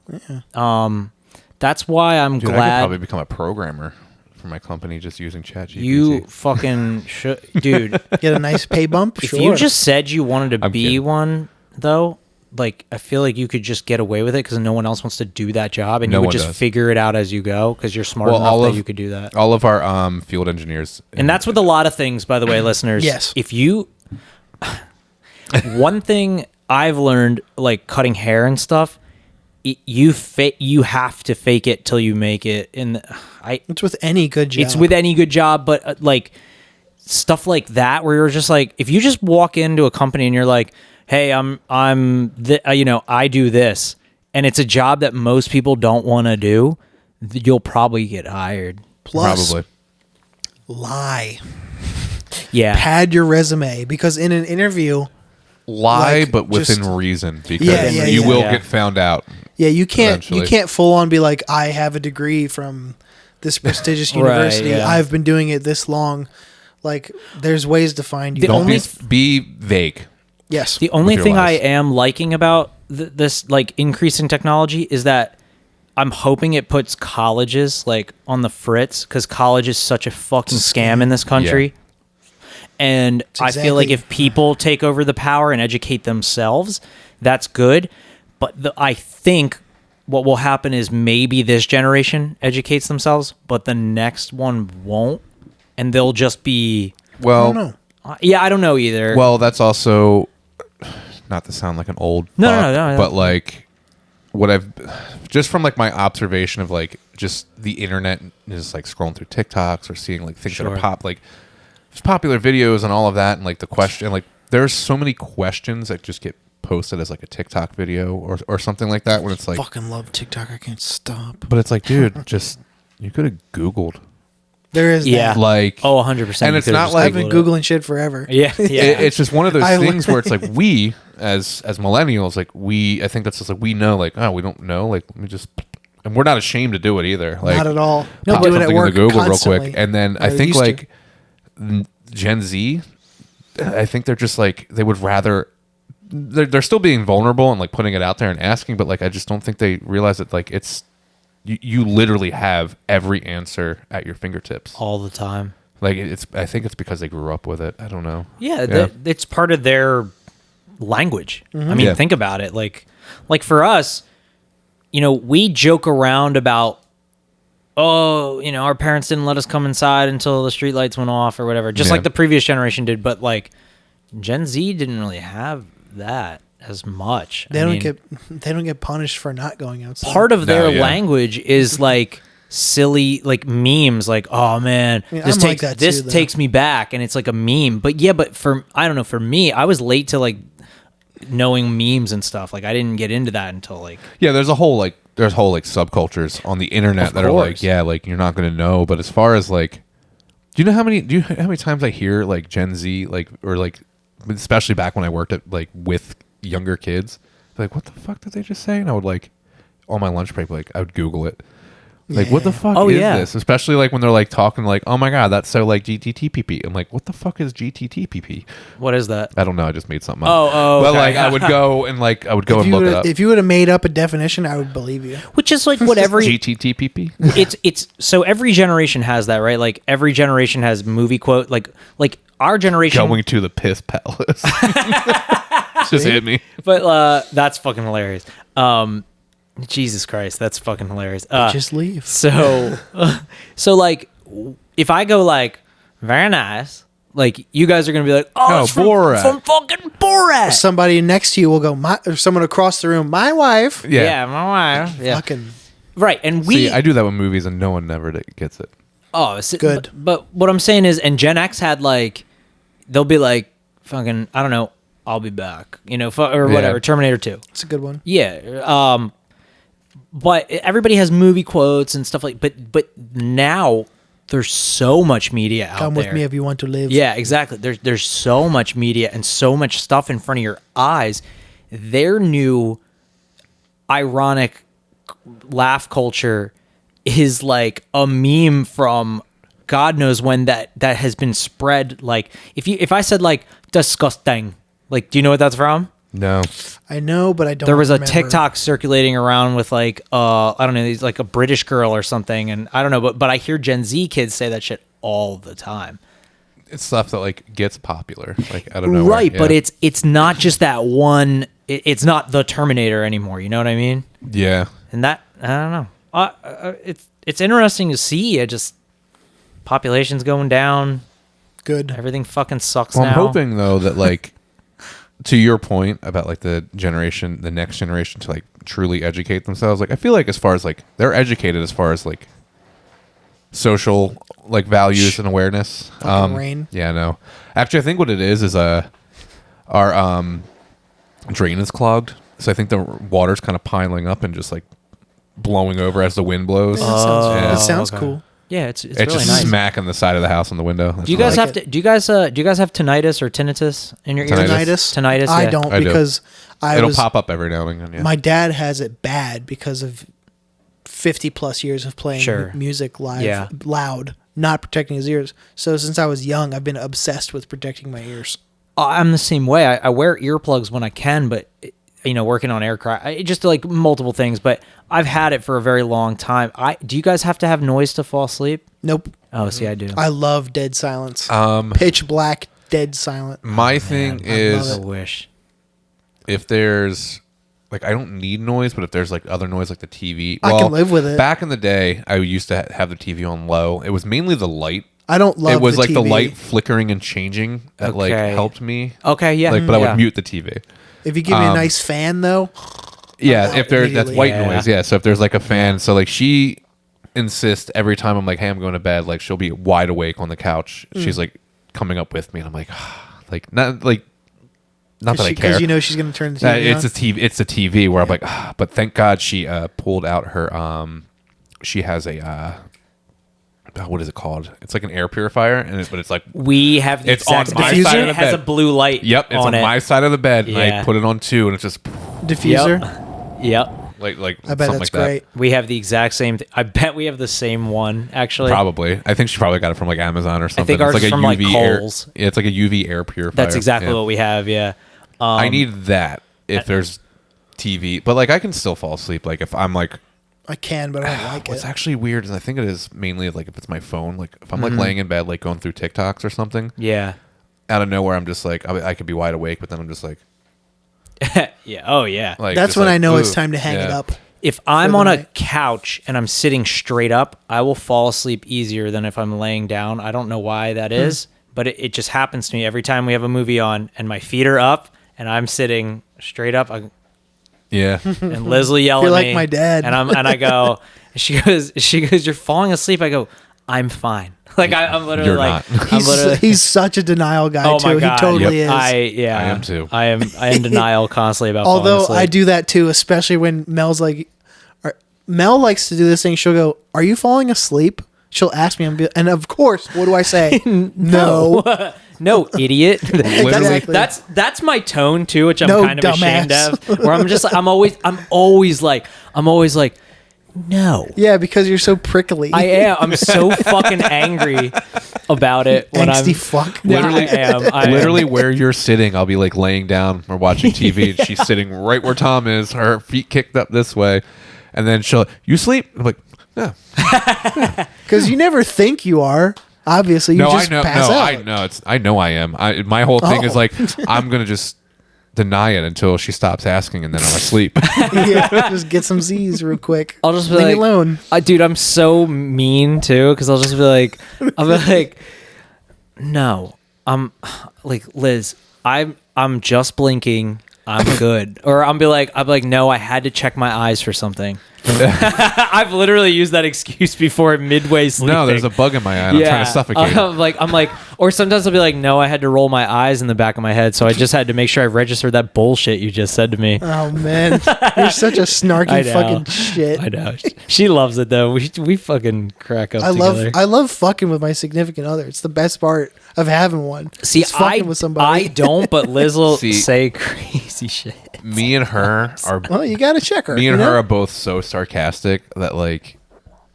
That's why I'm glad. I could probably become a programmer for my company just using ChatGPT. You fucking should, dude. Get a nice pay bump. If you just said you wanted to be one, though, like I feel like you could just get away with it because no one else wants to do that job, and you would just figure it out as you go because you're smart enough that you could do that. All of our field engineers, and that's with a lot of things, by the way, listeners. Yes. If you, one thing I've learned, like cutting hair and stuff. You have to fake it till you make it. It's with any good job. It's with any good job, but like stuff like that, where you're just like, if you just walk into a company and you're like, "Hey, I do this," and it's a job that most people don't want to do, you'll probably get hired. Plus, probably lie. Yeah, pad your resume because in an interview. Lie, like, but within reason, because you will get found out. Yeah, you can't full on be like, I have a degree from this prestigious university. Right, yeah. I've been doing it this long. Like, there's ways to find you. Don't be vague. Yes. The only thing I am liking about this like increase in technology is that I'm hoping it puts colleges like on the fritz, because college is such a fucking scam in this country. Yeah. And I feel like if people take over the power and educate themselves, that's good. But I think what will happen is maybe this generation educates themselves, but the next one won't. And they'll just be... Well, I don't know. Yeah, I don't know either. Well, that's also... Not to sound like an old... No. But like, what I've... Just from like my observation of like, just the internet is like scrolling through TikToks or seeing like things that are like... popular videos and all of that, and like the question, like there's so many questions that just get posted as like a TikTok video or something like that when it's like, fucking love TikTok, I can't stop. But it's like, dude, just you could have Googled. There is that. Like 100%. And it's not like I've been Googling shit forever. Yeah. It's just one of those things where it's like we as millennials, like I think that's just like we know, like, oh, we don't know, like let me just, and we're not ashamed to do it either. Like not at all. No, doing it at work in the Google constantly. Real quick, and then I think like Gen Z, I think they're just like, they would rather, they're still being vulnerable and like putting it out there and asking, but like I just don't think they realize that like it's, you literally have every answer at your fingertips all the time. Like I think it's because they grew up with it. I don't know. Yeah. It's part of their language. Mm-hmm. I mean, think about it. Like for us, we joke around about, our parents didn't let us come inside until the street lights went off or whatever, just like the previous generation did. But like Gen Z didn't really have that as much. They don't get punished for not going outside. Part of their language is like silly, like memes, like, oh man, this takes me back, and it's like a meme. But for me, I was late to like knowing memes and stuff. Like I didn't get into that until like there's whole subcultures on the internet that are like you're not going to know. But as far as like, do you know how many times I hear like Gen Z or especially back when I worked at like with younger kids, like, what the fuck did they just say? And I would like on my lunch break, like I would Google it. Like, what the fuck is this? Especially like when they're like talking like, oh my god, that's so like GTTPP. I'm like, what the fuck is GTTPP? What is that? I don't know. I just made something up. But okay. Like I would go and look it up. If you would have made up a definition, I would believe you. Which is like what every GTTPP. It's so every generation has that, right? Like every generation has movie quote. Like our generation going to the piss palace. Just hit me. But that's fucking hilarious. Jesus Christ, that's fucking hilarious. Just leave. So like, if I go like, very nice, like you guys are gonna be like, oh, it's Borat. From fucking Borat. Somebody next to you will go, or someone across the room, my wife. Yeah, my wife. Yeah. Fucking right, and I do that with movies, and no one never gets it. Oh, it's good. But what I'm saying is, and Gen X had like, they'll be like, fucking, I don't know, I'll be back, or whatever. Terminator 2. It's a good one. Yeah. but everybody has movie quotes and stuff like. But now there's so much media out there. Come with me if you want to live. Yeah, exactly. There's so much media and so much stuff in front of your eyes. Their new ironic laugh culture is like a meme from God knows when that has been spread. Like if I said like disgusting, like do you know what that's from? No. I know, but I don't. There was remember. a TikTok circulating around with like I don't know, he's like a British girl or something, and I don't know, but I hear Gen Z kids say that shit all the time. It's stuff that like gets popular, like I don't know. Right, yeah. but it's not just that one. It's not the Terminator anymore. You know what I mean? Yeah. And that I don't know. It's interesting to see. It just population's going down. Good. Everything fucking sucks Well, now. I'm hoping though that like to your point about like the next generation to like truly educate themselves. Like I feel like as far as like they're educated as far as like social like values and awareness. Rain. Yeah, no. Actually, I think what it is our drain is clogged, so I think the water's kind of piling up and just like blowing over as the wind blows. That sounds okay. cool. Yeah, it's It's really just nice. smacking the side of the house on the window. Do you guys like have to? Do you guys have tinnitus or tinnitus in your ears? Tinnitus. I yeah. don't I do. because It'll pop up every now and again. Yeah. My dad has it bad because of 50 plus years of playing Sure. music live, Yeah. loud, not protecting his ears. So since I was young, I've been obsessed with protecting my ears. I'm the same way. I wear earplugs when I can, but working on aircraft, just like multiple things. But I've had it for a very long time. Do you guys have to have noise to fall asleep? Nope. Oh, see, I do. I love dead silence. Pitch black, dead silent. My thing is I wish. if there's like I don't need noise, but if there's like other noise like the TV, I can live with it. Back in the day, I used to have the TV on low. It was mainly the light. I don't love it was the like the TV. light flickering and changing that like Okay. helped me. Okay, yeah. Like, but I yeah. would mute the TV. If you give me a nice fan, though. Yeah, out if there's that's immediately. white Yeah. noise. Yeah, so if there's like a fan, so like she insists every time I'm like, hey, I'm going to bed. Like she'll be wide awake on the couch. She's like coming up with me, and I'm like, not that I care. Because you know she's going to turn the TV It's on. a TV. It's a TV where I'm like, but thank God she pulled out her. She has a what is it called? It's like an air purifier, but it's like We have the It's exact on my diffuser. side of the It has a bed. blue light. Yep, it's on it. my side of the bed, and I Yeah. put it on 2, and it's just Diffuser. Yep. like I bet something that's like great. We have the exact same. I bet we have the same one. Actually, that. Probably, I think she probably got it from like Amazon or something. think ours it's like is a from, like, UV air. Kohl's. Yeah, it's like a UV air purifier. that's exactly Yeah. what we have. Yeah. I need that if there's TV, but like I can still fall asleep. Like if I'm like. I can, but I don't like What's it. actually weird is I think it is mainly like if it's my phone. Like if I'm like laying in bed, like going through TikToks or something, Yeah. out of nowhere, I'm just like I could be wide awake, but then I'm just like Yeah. Oh yeah. like That's just when like, I know it's ooh, time to hang it yeah. up. If I'm the on a night. couch and I'm sitting straight up, I will fall asleep easier than if I'm laying down. I don't know why that is, but it just happens to me every time we have a movie on and my feet are up and I'm sitting straight up. Yeah, And Liz will yell You're at like me. my dad. And I go, she goes, you're falling asleep. I go, I'm fine. Like I'm literally You're like, not. I'm literally. He's such a denial guy Oh too. my god! He totally is. I am too. I am in denial constantly about. Although falling I asleep. do that too, especially when Mel's like, Mel likes to do this thing. She'll go, "Are you falling asleep?" She'll ask me, and of course, what do I say? No. No, idiot. Exactly. That's my tone too, which I'm No, kind of ashamed dumbass. of. Where I'm just like, I'm always like, no. Yeah, because you're so prickly. I am. I'm so fucking angry about it when Angsty I'm. fuck. Literally, I am. literally where you're sitting, I'll be like laying down or watching TV, and she's sitting right where Tom is, her feet kicked up this way, and then you sleep? I'm like, no. Because you never think you are. Obviously, you No, just I know. pass No, out. I know I am. My whole thing is Oh. like I'm gonna just deny it until she stops asking, and then I'm asleep. Yeah, just get some Z's real quick. I'll just be Leave me like, alone. Dude, I'm so mean too, because I'll just be like, no, I'm like, Liz, I'm just blinking. I'm good. Or I'm like, no, I had to check my eyes for something. I've literally used that excuse before midway sleeping. No, there's a bug in my eye. And I'm trying to suffocate. I'm like, or sometimes I'll be like, no, I had to roll my eyes in the back of my head, so I just had to make sure I registered that bullshit you just said to me. Oh man, you're such a snarky fucking shit. I know. She loves it though. We fucking crack up together. I love fucking with my significant other. It's the best part of having one. See, fucking with somebody. I don't, but Liz will say crazy shit. Me and her are. Well, you gotta check her. Me and her are both so sarcastic that like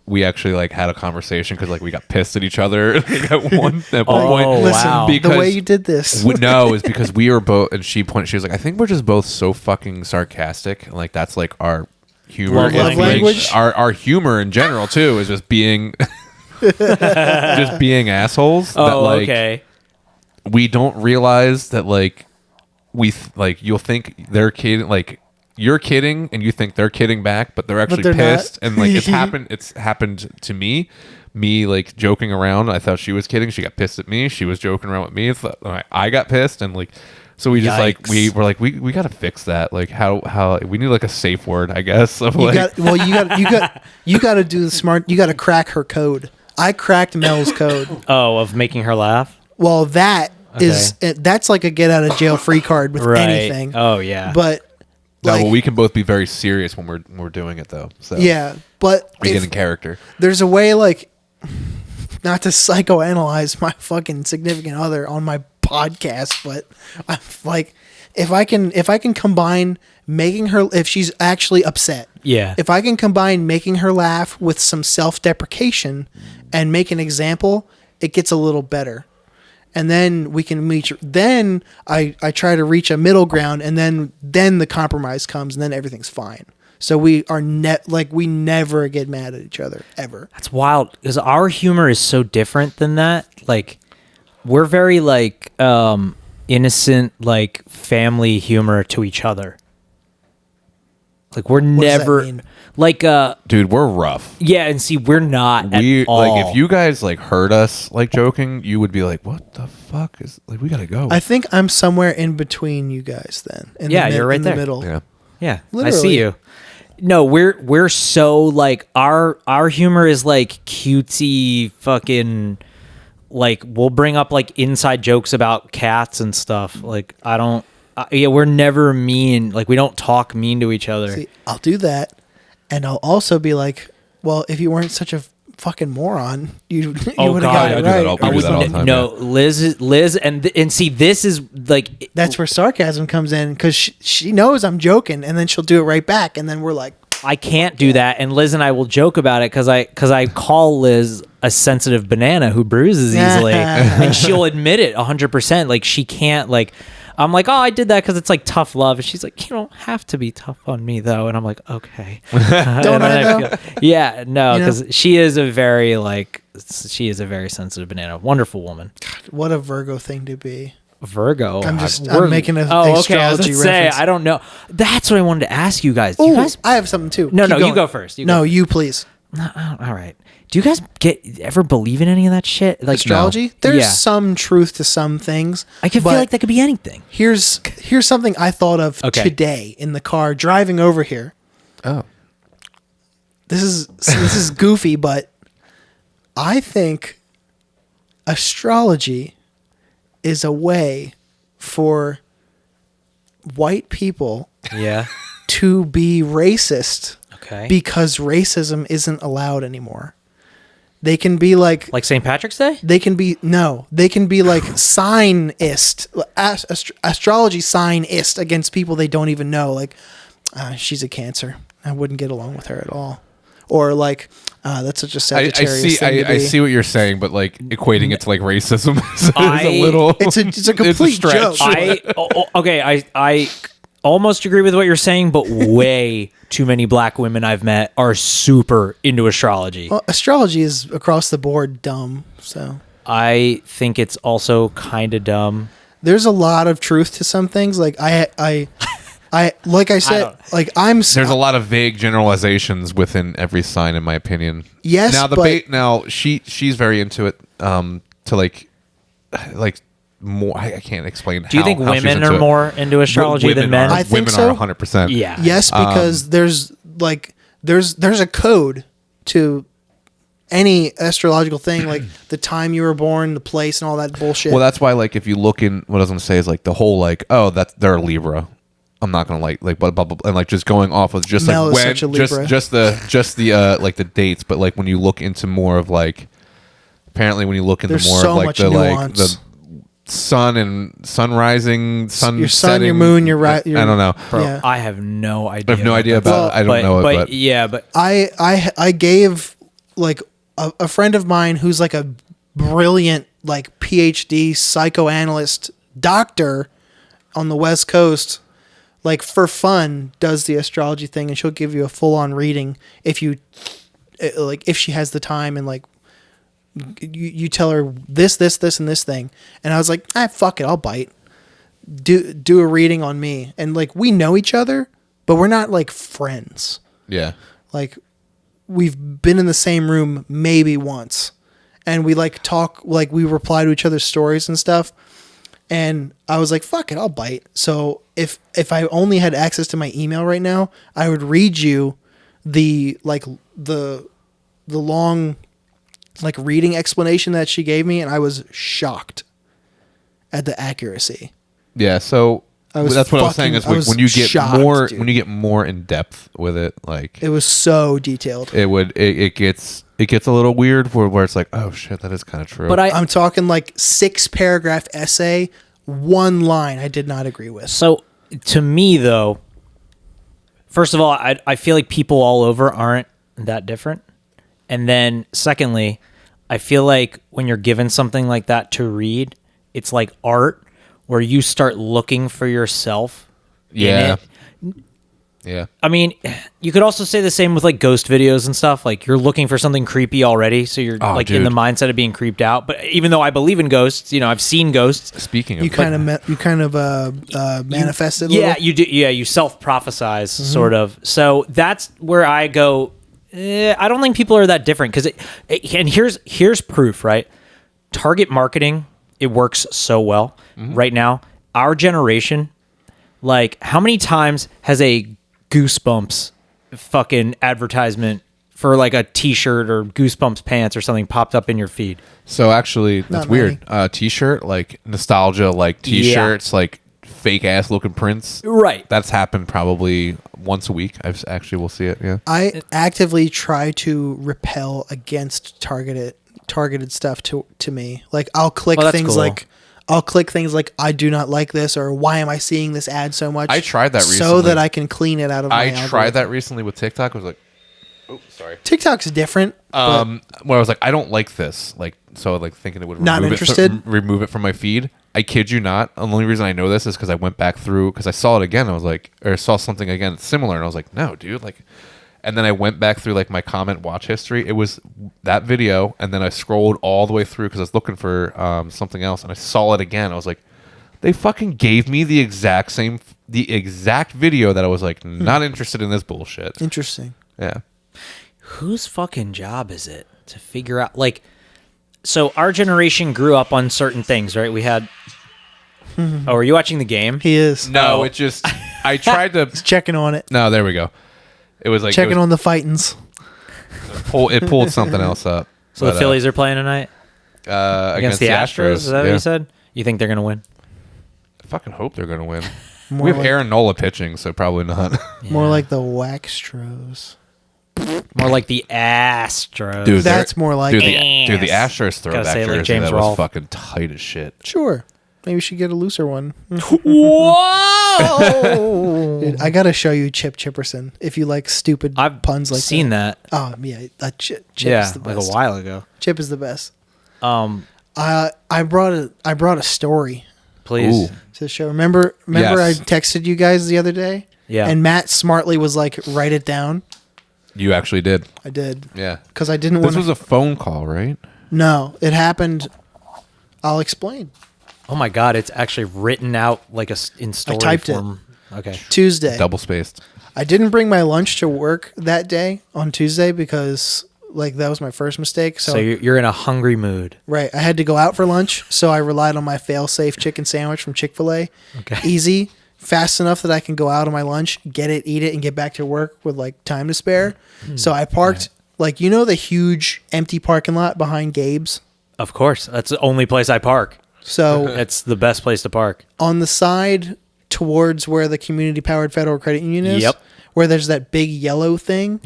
we actually like had a conversation because like we got pissed at each other at one point. Listen, wow. the way you did this. No, is because we were both, and she was like, I think we're just both so fucking sarcastic, and like that's like our humor. Love language. Our humor in general too is just being just being assholes. Oh, that, like, okay. We don't realize that like you'll think they're kidding, like you're kidding and you think they're kidding back, but they're actually pissed. And like it's happened to me like joking around. I thought she was kidding. She got pissed at me. She was joking around with me. I got pissed, and like so we just like we were like we got to fix that. Like how we need like a safe word, I guess. Of you like, got to do the smart. You got to crack her code. I cracked Mel's code. Oh, of making her laugh? Well, that's like a get out of jail free card with anything. Oh yeah. But well, we can both be very serious when we're doing it though. So yeah, but we get in character. There's a way, like, not to psychoanalyze my fucking significant other on my podcast, but I'm like, if I can combine making her, if she's actually upset, if I can combine making her laugh with some self-deprecation and make an example, it gets a little better. And then we can meet. Then I try to reach a middle ground, and then the compromise comes, and then everything's fine. So we are we never get mad at each other ever. That's wild because our humor is so different than that. Like we're very like innocent, like family humor to each other. Like we're never like dude, we're rough. Yeah, and see, we're not at all. Like if you guys like heard us like joking, you would be like, "What the fuck is like? We gotta go." I think I'm somewhere in between you guys. Then you're right there. In the middle. Yeah, literally. I see you. No, we're so like our humor is like cutesy fucking. Like we'll bring up like inside jokes about cats and stuff. Like I don't. We're never mean. Like we don't talk mean to each other. See, I'll do that, and I'll also be like, "Well, if you weren't such a fucking moron, you would have got it right." I do that all the time. No, Liz, and see, this is like that's where sarcasm comes in because she knows I'm joking, and then she'll do it right back, and then we're like, I can't do that, and Liz and I will joke about it because I call Liz a sensitive banana who bruises easily, and she'll admit it 100%. Like she can't like. I'm like, oh, I did that because it's like tough love. And she's like, you don't have to be tough on me, though. And I'm like, okay. Don't I, though? Yeah, no, because she is a very sensitive banana. Wonderful woman. God, what a Virgo thing to be. Virgo. I'm making a okay. I was astrology say, I don't know. That's what I wanted to ask you guys. Ooh, I have something too. No, you go first. You please. All right. Do you guys ever believe in any of that shit? Like astrology? No. There's some truth to some things. I can feel like that could be anything. Here's something I thought of today in the car driving over here. Oh. This is goofy, but I think astrology is a way for white people to be racist. Okay. Because racism isn't allowed anymore. They can be like St. Patrick's Day? They can be like signist, astrology signist against people they don't even know. Like, she's a Cancer. I wouldn't get along with her at all. Or like, that's such a Sagittarius thing to be. I see what you're saying, but like equating it to like racism is a little. It's a complete stretch. joke. I almost agree with what you're saying, but way too many black women I've met are super into astrology. Well, astrology is across the board dumb, so I think it's also kind of dumb. There's a lot of truth to some things. Like I like I said, there's a lot of vague generalizations within every sign, in my opinion. Yes. Now she's very into it. To like more. I can't explain. Do you think women are more into astrology than men? I think women so. are 100%. Yeah. Yes, because there's like there's a code to any astrological thing, like the time you were born, the place, and all that bullshit. Well, that's why, like, if you look in, what I was going to say is, like, the whole, like, oh, they're a Libra. I'm not going to, like, blah, blah, blah, and, like, just going off of just, Mel like, is when, such a Libra. just the, like, the dates, but, like, when you look into more of, like, apparently when you look into There's more so of, like, much the, nuance. like, the sun and sun rising, sun your sun, setting, your moon, your I don't know. Bro, Yeah. I have no idea. I have no idea about it. I don't know it, but yeah, but I gave like a friend of mine who's like a brilliant like PhD psychoanalyst doctor on the West Coast, like for fun does the astrology thing, and she'll give you a full on reading if you like, if she has the time, and like you tell her this and this thing, and I was like, fuck it, I'll bite. Do a reading on me, and like we know each other, but we're not like friends. yeah. Like we've been in the same room maybe once, and we like talk, like we reply to each other's stories and stuff. And I was like, fuck it, I'll bite. So if I only had access to my email right now, I would read you the long like reading explanation that she gave me, and I was shocked at the accuracy. Yeah, so that's what I was saying is when you get shocked, more dude. when you get more in depth with it, like It was so detailed. it gets a little weird where it's like, oh shit, that is kind of true. but I'm talking like 6-paragraph essay, one line I did not agree with. So to me though, first of all, I feel like people all over aren't that different. And then secondly, I feel like when you're given something like that to read, it's like art where you start looking for yourself yeah. in it. Yeah. I mean, you could also say the same with like ghost videos and stuff. Like you're looking for something creepy already, so you're in the mindset of being creeped out. But even though I believe in ghosts, I've seen ghosts. Speaking of, You kind of manifested. Yeah, you do. Yeah, you self-prophesize sort of. So that's where I go. I don't think people are that different because and here's proof, right? Target marketing, it works so well right now. Our generation, like, how many times has a Goosebumps fucking advertisement for like a T-shirt or Goosebumps pants or something popped up in your feed? So actually, that's Not weird. T-shirt, like nostalgia, like T-shirts, like fake ass looking prints. Right. That's happened probably once a week. We'll see it. Yeah. I actively try to repel against targeted stuff to me. Like I'll click things cool. like I do not like this, or why am I seeing this ad so much? I tried that recently. so that I can clean it out of my I algorithm. tried that recently with TikTok. I was like, oh, sorry. TikTok's different. but Where I was like, I don't like this. Like, so like thinking it would Not remove it from my feed. I kid you not. The only reason I know this is because I went back through, because I saw it again. I was like, or saw something again similar, and I was like, no, dude, like. And then I went back through like my comment watch history. It was that video, and then I scrolled all the way through because I was looking for something else, and I saw it again. I was like, they fucking gave me the exact video that I was like, not interested in this bullshit. Interesting. Yeah. Whose fucking job is it to figure out, like, so our generation grew up on certain things, right? We had, oh, are you watching the game? He is. No, it just, I tried to. He's checking on it. No, there we go. It was like Checking on the fightins. It pulled something else up. So the Phillies are playing tonight against the Astros. Is that what you said? You think they're gonna win? I fucking hope they're gonna win. More We have like, Aaron Nola pitching, so probably not. more like the Waxtros. More like the Astros. Dude, That's more like dude, it. the Astros throwback say it like jersey James that was Rolfe. fucking tight as shit. Sure. Maybe we should get a looser one. Whoa! Dude, I gotta show you Chip Chipperson if you like stupid I've puns like seen that. Oh yeah, Chip Yeah, is the like best. a while ago. Chip is the best. I I brought a story please. Ooh. to the show. Remember Yes. I texted you guys the other day? Yeah. And Matt smartly was like, write it down. You actually did. I did. Yeah. Because I didn't This want was a phone call, right? No, it happened. I'll explain. Oh my god, it's actually written out like in story typed it. form. Okay. Tuesday. Double spaced. I didn't bring my lunch to work that day on Tuesday because like that was my first mistake. So you're in a hungry mood. Right. I had to go out for lunch, so I relied on my fail-safe chicken sandwich from Chick-fil-A. Okay. Easy, fast enough that I can go out on my lunch, get it, eat it, and get back to work with like time to spare. So I parked like, you know, the huge empty parking lot behind Gabe's? Of course. That's the only place I park. So it's the best place to park. On the side towards where the community powered Federal Credit Union is, where there's that big yellow thing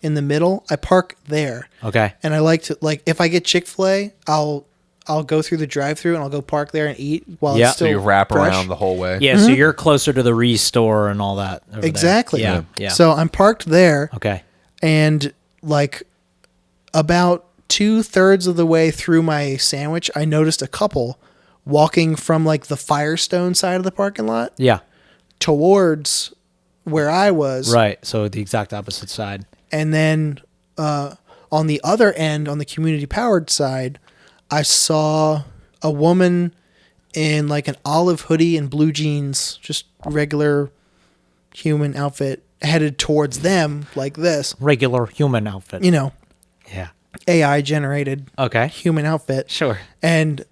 in the middle, I park there. Okay. And I like to, like, if I get Chick-fil-A, I'll go through the drive-thru and I'll go park there and eat while it's still so you wrap fresh. around the whole way. Yeah, so you're closer to the Re-store and all that. Exactly. There. Yeah. So I'm parked there. Okay. And like about 2/3 of the way through my sandwich, I noticed a couple walking from like the Firestone side of the parking lot. Yeah. Towards where I was. Right. So the exact opposite side. And then on the other end, on the community powered side, I saw a woman in like an olive hoodie and blue jeans, just regular human outfit, headed towards them like this. Regular human outfit. You know. Yeah. AI generated human outfit. Sure. And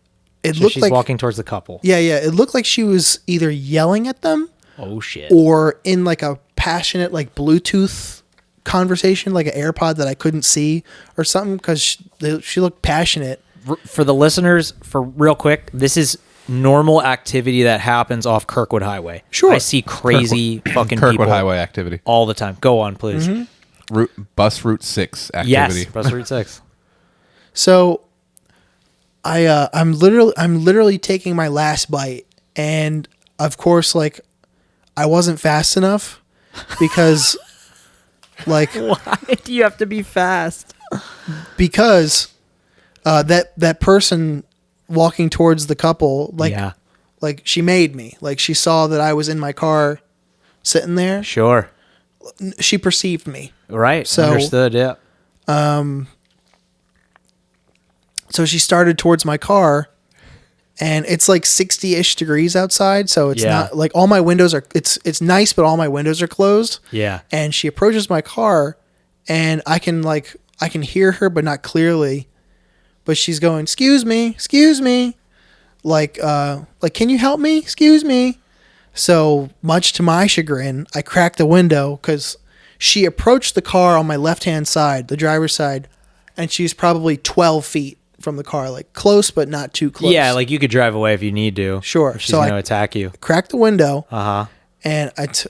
it looked she's like walking towards the couple. Yeah. It looked like she was either yelling at them. Oh shit. Or in like a passionate like Bluetooth conversation, like an AirPod that I couldn't see or something, because she looked passionate. For the listeners, for real quick, this is normal activity that happens off Kirkwood Highway. Sure. I see crazy fucking Kirkwood people Highway activity all the time. Go on, please. Bus Route 6 activity. Yes, Bus Route 6. So I'm literally taking my last bite, and of course, like, I wasn't fast enough because like why do you have to be fast? Because that person walking towards the couple, like she made me. Like, she saw that I was in my car sitting there. Sure. She perceived me. Right. So, understood, yeah. So she started towards my car, and it's like 60-ish degrees outside, so it's not like all my windows are it's nice, but all my windows are closed. Yeah. And she approaches my car, and I can hear her but not clearly. But she's going, excuse me. Like, can you help me? Excuse me. So, much to my chagrin, I cracked the window because she approached the car on my left-hand side, the driver's side, and she's probably 12 feet from the car, like close but not too close. Yeah, like you could drive away if you need to. Sure. If she's going to attack you. Cracked the window. And let's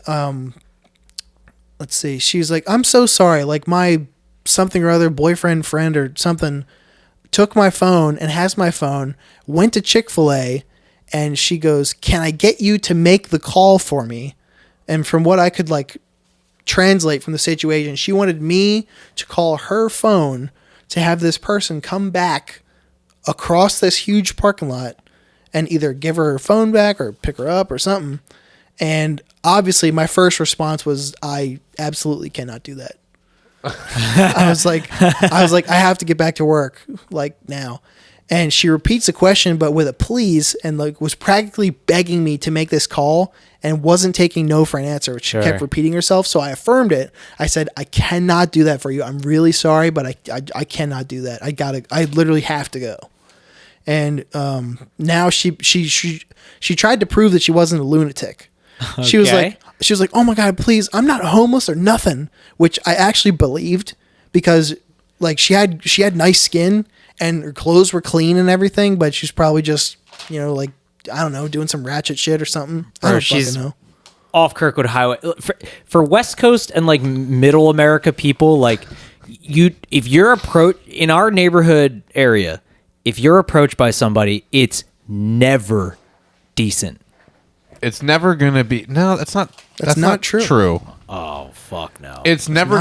see. She's like, I'm so sorry. Like, my something or other boyfriend, friend, or something took my phone and has my phone, went to Chick-fil-A, and she goes, can I get you to make the call for me? And from what I could like translate from the situation, she wanted me to call her phone to have this person come back across this huge parking lot and either give her phone back or pick her up or something. And obviously my first response was, I absolutely cannot do that. I was like, I have to get back to work like now. And she repeats the question, but with a please, and like was practically begging me to make this call and wasn't taking no for an answer. She kept repeating herself. So I affirmed it. I said, I cannot do that for you. I'm really sorry, but I cannot do that. I literally have to go. And now she tried to prove that she wasn't a lunatic. Okay. She was like, oh my God, please, I'm not homeless or nothing, which I actually believed, because like she had nice skin and her clothes were clean and everything, but she's probably just, like, I don't know, doing some ratchet shit or something. I don't fucking know. Off Kirkwood Highway for West Coast and like Middle America people, like if you're in our neighborhood area, if you're approached by somebody, it's never decent. It's never gonna be. No, that's not true. Oh fuck no! It's never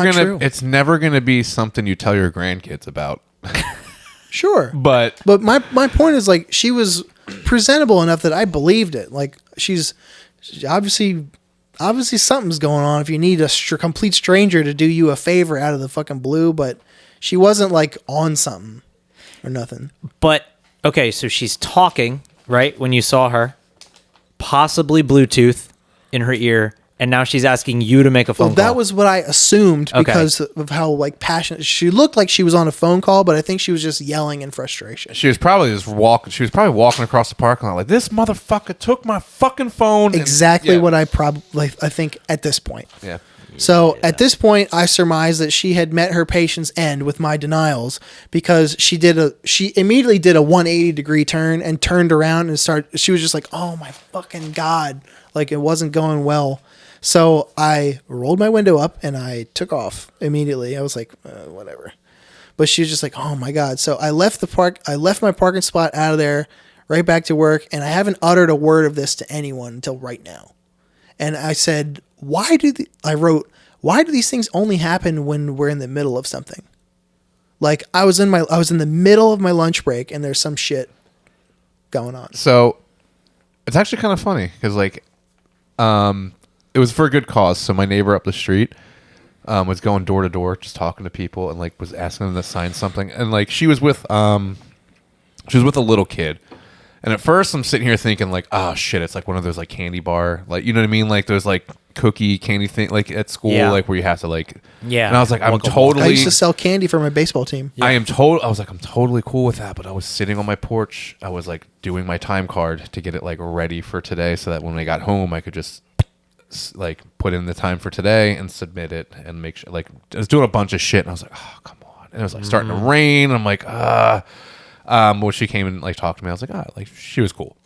gonna be something you tell your grandkids about. Sure, but my point is, like, she was presentable enough that I believed it. Like, she's obviously something's going on if you need a complete stranger to do you a favor out of the fucking blue, but she wasn't like on something or nothing. But okay, so she's talking, right? When you saw her, possibly Bluetooth in her ear, and now she's asking you to make a phone call. That was what I assumed because of how like passionate she looked. Like she was on a phone call, but I think she was just yelling in frustration. She was probably just walking. She was probably walking across the parking lot like, this motherfucker took my fucking phone. Exactly what I think at this point. Yeah. So at this point, I surmised that she had met her patient's end with my denials because she immediately did a 180-degree turn and turned around and she was just like, oh my fucking God. Like it wasn't going well. So I rolled my window up and I took off immediately. I was like, whatever. But she was just like, oh my God. So I left my parking spot out of there, right back to work. And I haven't uttered a word of this to anyone until right now. And I said, why do these things only happen when we're in the middle of something? Like I was in the middle of my lunch break and there's some shit going on. So it's actually kind of funny because like, it was for a good cause. So my neighbor up the street was going door to door, just talking to people, and like was asking them to sign something. And like she was with a little kid. And at first, I'm sitting here thinking like, oh shit, it's like one of those like candy bar, like you know what I mean, like those like cookie candy thing, like at school, like where you have to like. Yeah. And I was like, I used to sell candy for my baseball team. Yeah. I'm totally cool with that. But I was sitting on my porch. I was like doing my time card to get it like ready for today, so that when I got home, I could just like put in the time for today and submit it and make sure. Like I was doing a bunch of shit, and I was like, oh come on, and it was like starting to rain. I'm like, when she came and like talked to me, I was like, like she was cool.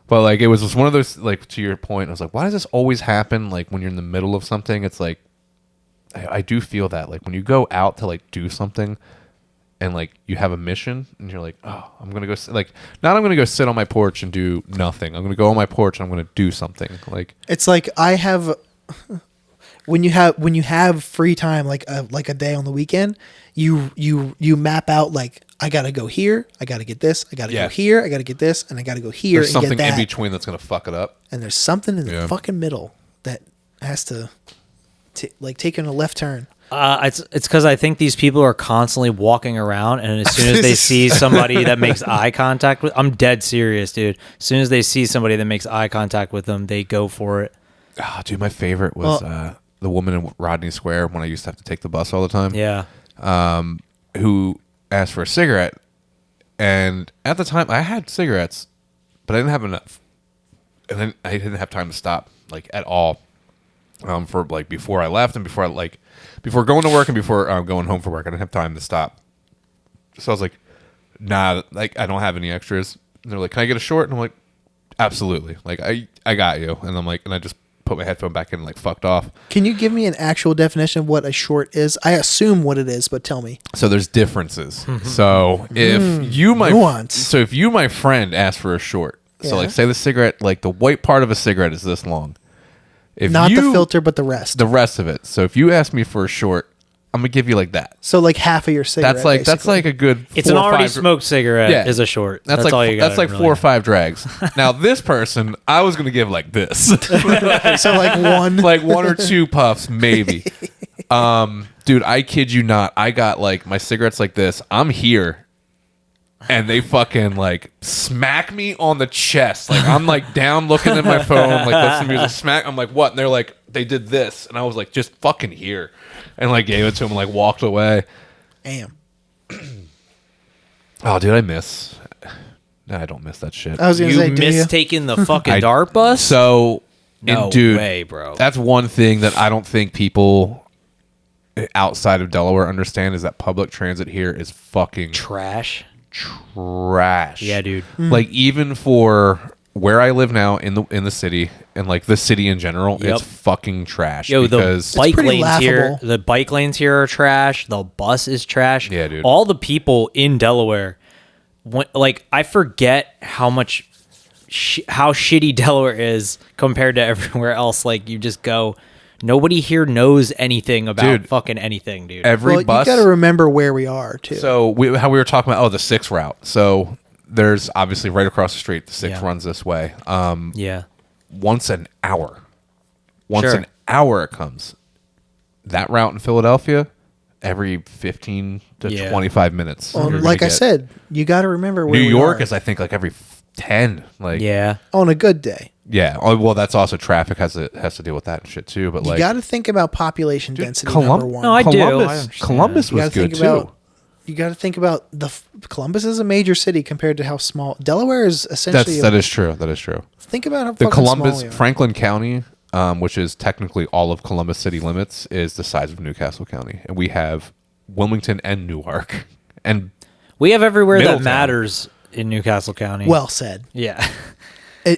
But like it was just one of those, like to your point, I was like, why does this always happen? Like when you're in the middle of something, it's like I do feel that like when you go out to like do something and like you have a mission and you're like, oh, I'm gonna go I'm gonna go sit on my porch and do nothing. I'm gonna go on my porch and I'm gonna do something. Like it's like I have when you have free time, like a day on the weekend, you map out like I gotta go here, I gotta get this, I gotta go here, I gotta get this, and I gotta go here. There's something in between that's gonna fuck it up, and there's something in the fucking middle that has to like taking a left turn. It's because I think these people are constantly walking around, and as soon as they see somebody that makes eye contact with, I'm dead serious, dude. As soon as they see somebody that makes eye contact with them, they go for it. Oh, dude, my favorite was the woman in Rodney Square when I used to have to take the bus all the time. Yeah. Who asked for a cigarette, and at the time I had cigarettes, but I didn't have enough, and then I didn't have time to stop like at all. For like before I left and before going to work and before going home from work, I didn't have time to stop. So I was like, nah, like I don't have any extras. And they're like, can I get a short? And I'm like, absolutely. Like I got you. And I'm like, and I just put my headphone back in and like fucked off. Can you give me an actual definition of what a short is? I assume what it is, but tell me. So there's differences. So if you my friend ask for a short, so like say the cigarette, like the white part of a cigarette is this long. Not the filter, but the rest. The rest of it. So if you ask me for a short, I'm gonna give you like that. So like half of your cigarette. That's like a good. It's an already smoked cigarette. Is a short. That's like all you got. That's like 4 or 5 drags. Now this person, I was gonna give like this. So like one or 2 puffs maybe. Dude, I kid you not. I got like my cigarettes like this. I'm here. And they fucking like smack me on the chest. Like I'm like down looking at my phone, like listening to music, smack. I'm like, what? And they're like, they did this. And I was like, just fucking here. And like gave it to him and like walked away. Damn. Oh, dude, I miss. No, I don't miss that shit. I was gonna say, miss taking the fucking DART bus? So, no dude, way, bro. That's one thing that I don't think people outside of Delaware understand is that public transit here is fucking trash. Yeah, dude. Like even for where I live now in the city and like the city in general, it's fucking trash. Yo, because the bike lanes here are trash. The bus is trash. Yeah, dude. All the people in Delaware, like I forget how much how shitty Delaware is compared to everywhere else. Like you just go. Nobody here knows anything about fucking anything, dude. Every bus. You got to remember where we are, too. So how we were talking about, the 6 route. So there's obviously right across the street, the 6 runs this way. Once an hour. An hour it comes. That route in Philadelphia, every 15 to 25 minutes. Well, like I said, you got to remember where New we York are. is, I think, like every 10. Like on a good day. Yeah. Oh, well, that's also traffic has to deal with that and shit too. But you got to think about population density. Number one. No, I Columbus, do. Columbus was good too. You got to think about Columbus is a major city compared to how small Delaware is. Essentially, that is true. That is true. Think about how The fucking Columbus, small you are. Franklin County, which is technically all of Columbus city limits, is the size of Newcastle County, and we have Wilmington and Newark, and we have everywhere Middletown. that matters in Newcastle County. Well said. Yeah.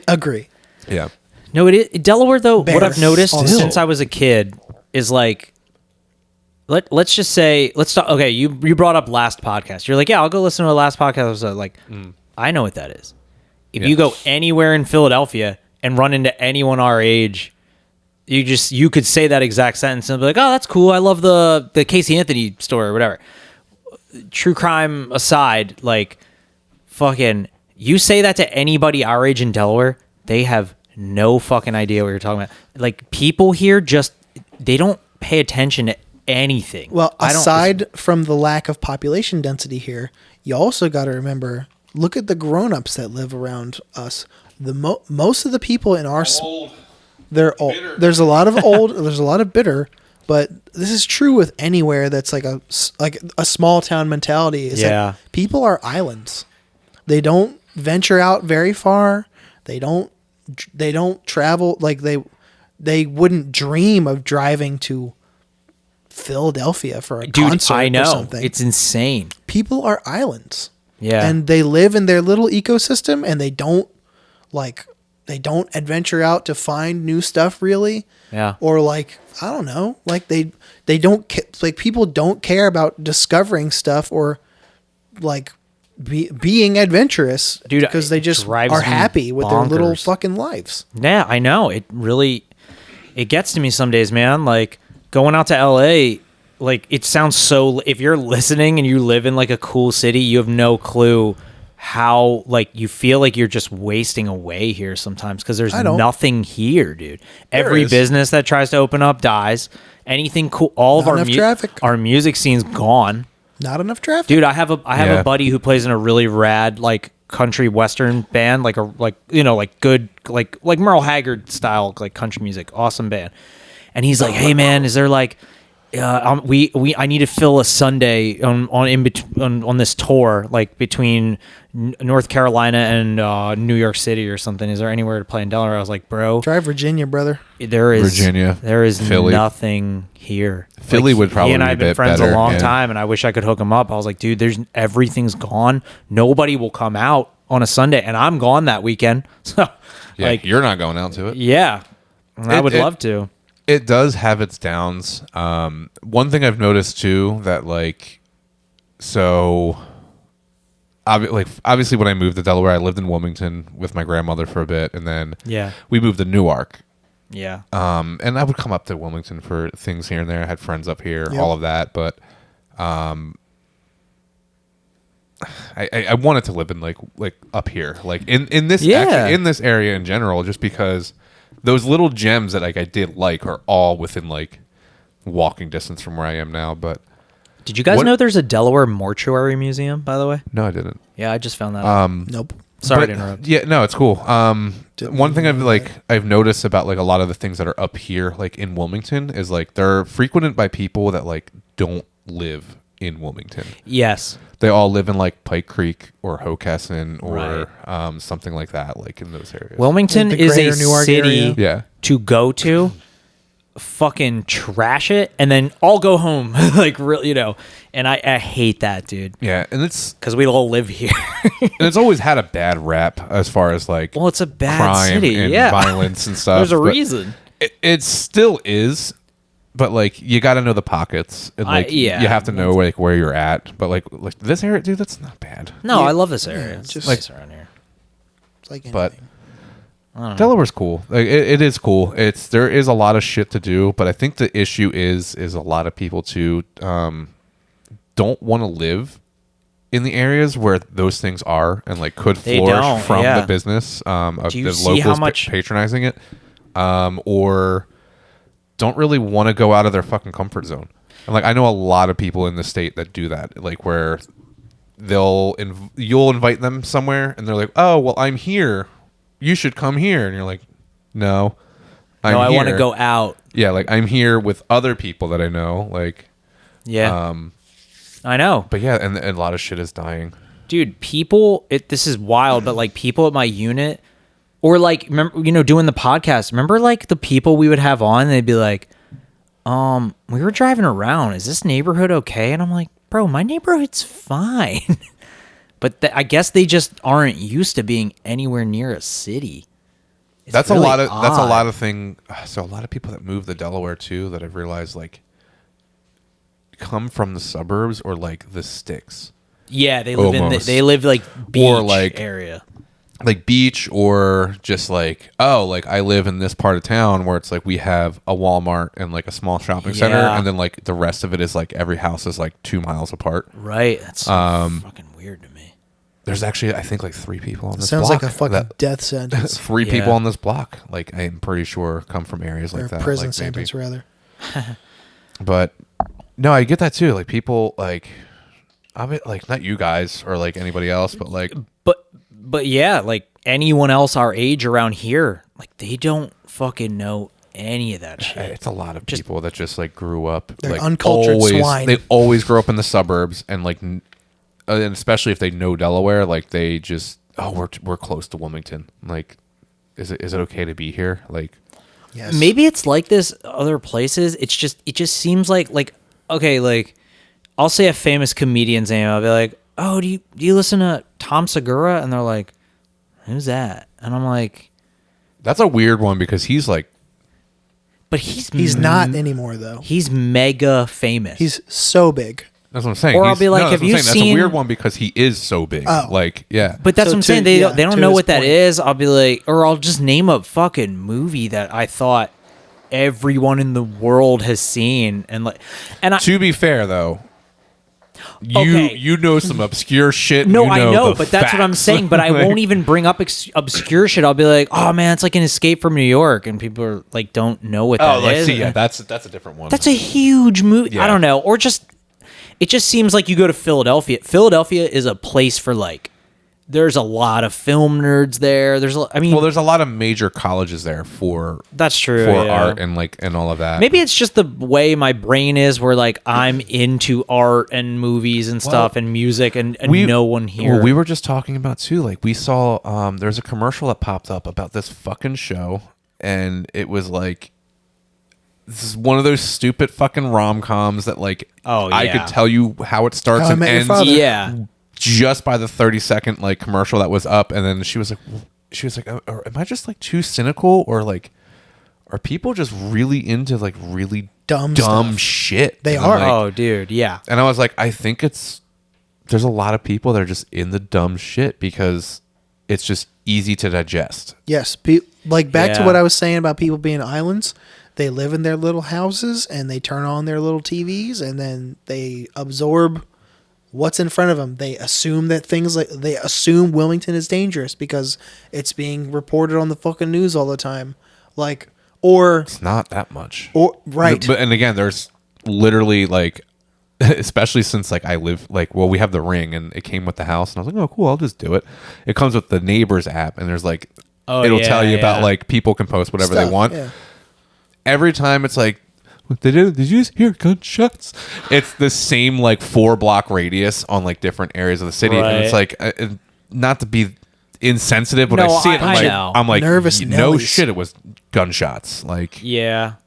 Agree. Yeah. No, Delaware though. Bears. What I've noticed Still. since I was a kid is like, let's just say, let's talk. Okay, you brought up last podcast. You're like, yeah, I'll go listen to the last podcast. I was like, I know what that is. If you go anywhere in Philadelphia and run into anyone our age, you could say that exact sentence and be like, oh, that's cool. I love the Casey Anthony story or whatever. True crime aside, like, fucking, you say that to anybody our age in Delaware, they have no fucking idea what you're talking about. Like, people here they don't pay attention to anything. Well, aside from the lack of population density here, you also got to remember, look at the grown-ups that live around us. Most of the people in our they're old. Bitter. There's a lot of old. There's a lot of bitter, but this is true with anywhere that's like a small town mentality. Is that people are islands. They don't venture out very far. They don't travel, like they wouldn't dream of driving to Philadelphia for a concert I know. or something. It's insane. People are islands. Yeah. And they live in their little ecosystem, and they don't adventure out to find new stuff really. Yeah. Or I don't know, they don't people don't care about discovering stuff or being adventurous, dude, because they just are happy with their little fucking lives. Yeah, I know. It gets to me some days, man. Like, going out to LA, like, it sounds so, if you're listening and you live in like a cool city, you have no clue how, like, you feel like you're just wasting away here sometimes, because there's nothing here, dude. Every business that tries to open up dies. Anything cool, all of our music scene's gone. Not enough traffic, dude. I have a buddy who plays in a really rad, like, country western band, like good, like Merle Haggard style, like, country music, awesome band. And he's like, hey man, is there like, I need to fill a Sunday on this tour, like, between North Carolina and New York City or something. Is there anywhere to play in Delaware? I was like, bro, try Virginia, brother. There is Philly. Nothing here. Philly would probably. He and I have been friends better, a long time, and I wish I could hook him up. I was like, dude, everything's gone. Nobody will come out on a Sunday, and I'm gone that weekend. So, yeah, like, you're not going out to it. Yeah, I would love to. It does have its downs. One thing I've noticed too, that obviously when I moved to Delaware, I lived in Wilmington with my grandmother for a bit, and then we moved to Newark. Yeah. And I would come up to Wilmington for things here and there. I had friends up here, all of that, but I wanted to live in like up here, like in this actually, in this area in general, just because those little gems that, like, I did like are all within, like, walking distance from where I am now. But did you guys know there's a Delaware mortuary museum, by the way? No, I didn't. Yeah, I just found that out. Nope. Sorry to interrupt. Yeah, no, it's cool. One thing I've noticed about, like, a lot of the things that are up here, like in Wilmington, is, like, they're frequented by people that, like, don't live in Wilmington. Yes. They all live in, like, Pike Creek or Hocassin or something like that, like, in those areas. Wilmington is a city to go to, fucking trash it, and then all go home. Like, really, and I hate that, dude. Yeah, and it's... because we all live here. And it's always had a bad rap as far as, like... well, it's a bad crime city. And violence and stuff. There's a reason. It still is... but, like, you got to know the pockets, and, like, you have to know, like, where you're at. But, like this area, dude, that's not bad. No, I love this area. It's just nice around here. It's like anything. But Delaware's cool. Like, it is cool. There is a lot of shit to do, but I think the issue is a lot of people too don't want to live in the areas where those things are and, like, could flourish from the business of the locals patronizing it, or don't really want to go out of their fucking comfort zone. And, like, I know a lot of people in the state that do that, like, where you'll invite them somewhere and they're like, oh, well, I'm here, you should come here, and you're like, No. No, I want to go out. Yeah, like I'm here with other people that I know. Like, yeah, I know. But yeah, and a lot of shit is dying. Dude, people, this is wild, but like people at my unit, or like, remember, doing the podcast, remember like the people we would have on, and they'd be like, we were driving around. Is this neighborhood okay? And I'm like, bro, my neighborhood's fine. But I guess they just aren't used to being anywhere near a city. That's really a lot of thing. So a lot of people that move to Delaware too, that I've realized like come from the suburbs or like the sticks. Yeah, they live they live like beach or like area. Like beach, or just like, oh, like I live in this part of town where it's like we have a Walmart and like a small shopping center, and then like the rest of it is like every house is like 2 miles apart. Right. That's so fucking weird to me. There's actually, I think, like 3 people on this block. Sounds like a fucking death sentence. 3 people on this block, like I'm pretty sure come from areas like that. Prison like, sentence, rather. But no, I get that too. Like people, like I mean, like not you guys or like anybody else, but like, but yeah, like anyone else our age around here, like they don't fucking know any of that shit. It's a lot of people that just like grew up, they're like uncultured swine. They always grow up in the suburbs, and like, and especially if they know Delaware, like they just, oh, we're close to Wilmington. Like, is it okay to be here? Like, yes. Maybe it's like this other places. It just seems like okay, like I'll say a famous comedian's name. I'll be like, oh, do you listen to Tom Segura? And they're like, who's that? And I'm like, that's a weird one because he's like, but he's not anymore though. He's mega famous. He's so big. That's what I'm saying. Or I'll be like, have you seen? That's a weird one because he is so big. Oh. Like, yeah. But that's what I'm saying. They don't know what that point. is. I'll be like, or I'll just name a fucking movie that I thought everyone in the world has seen, and to be fair though, you know some obscure shit. No, I know, but that's what I'm saying. But I won't even bring up obscure shit. I'll be like, oh man, it's like an Escape from New York, and people are like, don't know what that is. See, yeah, that's a different one. That's a huge movie. Yeah. I don't know, or just it just seems like you go to Philadelphia. Philadelphia is a place for like, there's a lot of film nerds there. There's a lot of major colleges there for that's true for art and like and all of that. Maybe it's just the way my brain is, where like I'm into art and movies and stuff and music, and no one here. Well, we were just talking about too. Like we saw, there's a commercial that popped up about this fucking show, and it was like, this is one of those stupid fucking rom-coms that like, I could tell you how it starts and ends. Yeah. Just by the 30-second like commercial that was up, and then she was like, am I just like too cynical, or like, are people just really into like really dumb shit? They are. Like, oh, dude, yeah. And I was like, I think there's a lot of people that are just in the dumb shit because it's just easy to digest. Yes, like back to what I was saying about people being islands. They live in their little houses and they turn on their little TVs, and then they absorb what's in front of them. They assume that they assume Wilmington is dangerous because it's being reported on the fucking news all the time. Like, or it's not that much. Or right. But and again, there's literally like, especially since like I live like, well, we have the Ring and it came with the house, and I was like, oh cool, I'll just do it. It comes with the Neighbors app, and there's like, it'll tell you about like people can post whatever they want. Yeah. Every time it's like, did you just hear gunshots? It's the same like 4-block radius on like different areas of the city, and it's like, not to be insensitive, but I see it, I'm like nervous. No shit, it was gunshots. Like, yeah,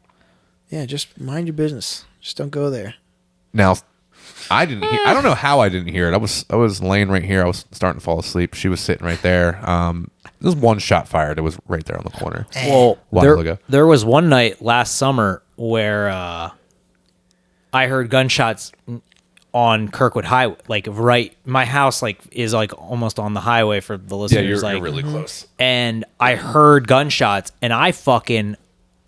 just mind your business. Just don't go there. Now, I didn't hear. I don't know how I didn't hear it. I was laying right here. I was starting to fall asleep. She was sitting right there. There was one shot fired. It was right there on the corner. Well, there was one night last summer where I heard gunshots on Kirkwood Highway. Like my house like is like almost on the highway for the listeners. Yeah, you're really close. And I heard gunshots, and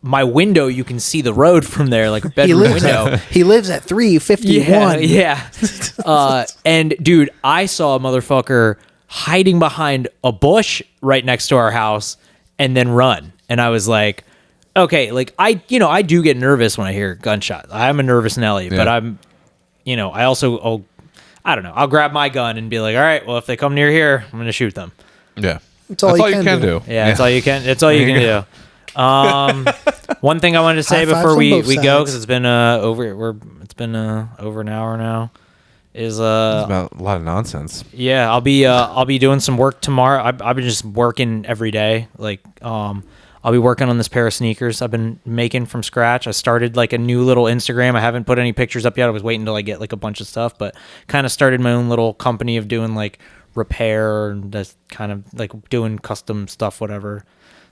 my window, you can see the road from there, like a bedroom window. He lives at 351. Yeah. And dude, I saw a motherfucker hiding behind a bush right next to our house and then run. And I was like, okay, like I do get nervous when I hear gunshots. I'm a nervous Nelly, but I'm, I also, I don't know. I'll grab my gun and be like, all right, well, if they come near here, I'm going to shoot them. Yeah. That's all you can do. Yeah, that's all you can. That's all you can do. One thing I wanted to say High fives before on we both go, sides. because it's been over an hour now, is It's about a lot of nonsense. yeah, I'll be doing some work tomorrow. I've been just working every day. Like, I'll be working on this pair of sneakers I've been making from scratch. I started like a new little Instagram. I haven't put any pictures up yet. I was waiting until I get like a bunch of stuff, but kind of started my own little company of doing like repair and that's kind of like doing custom stuff, whatever.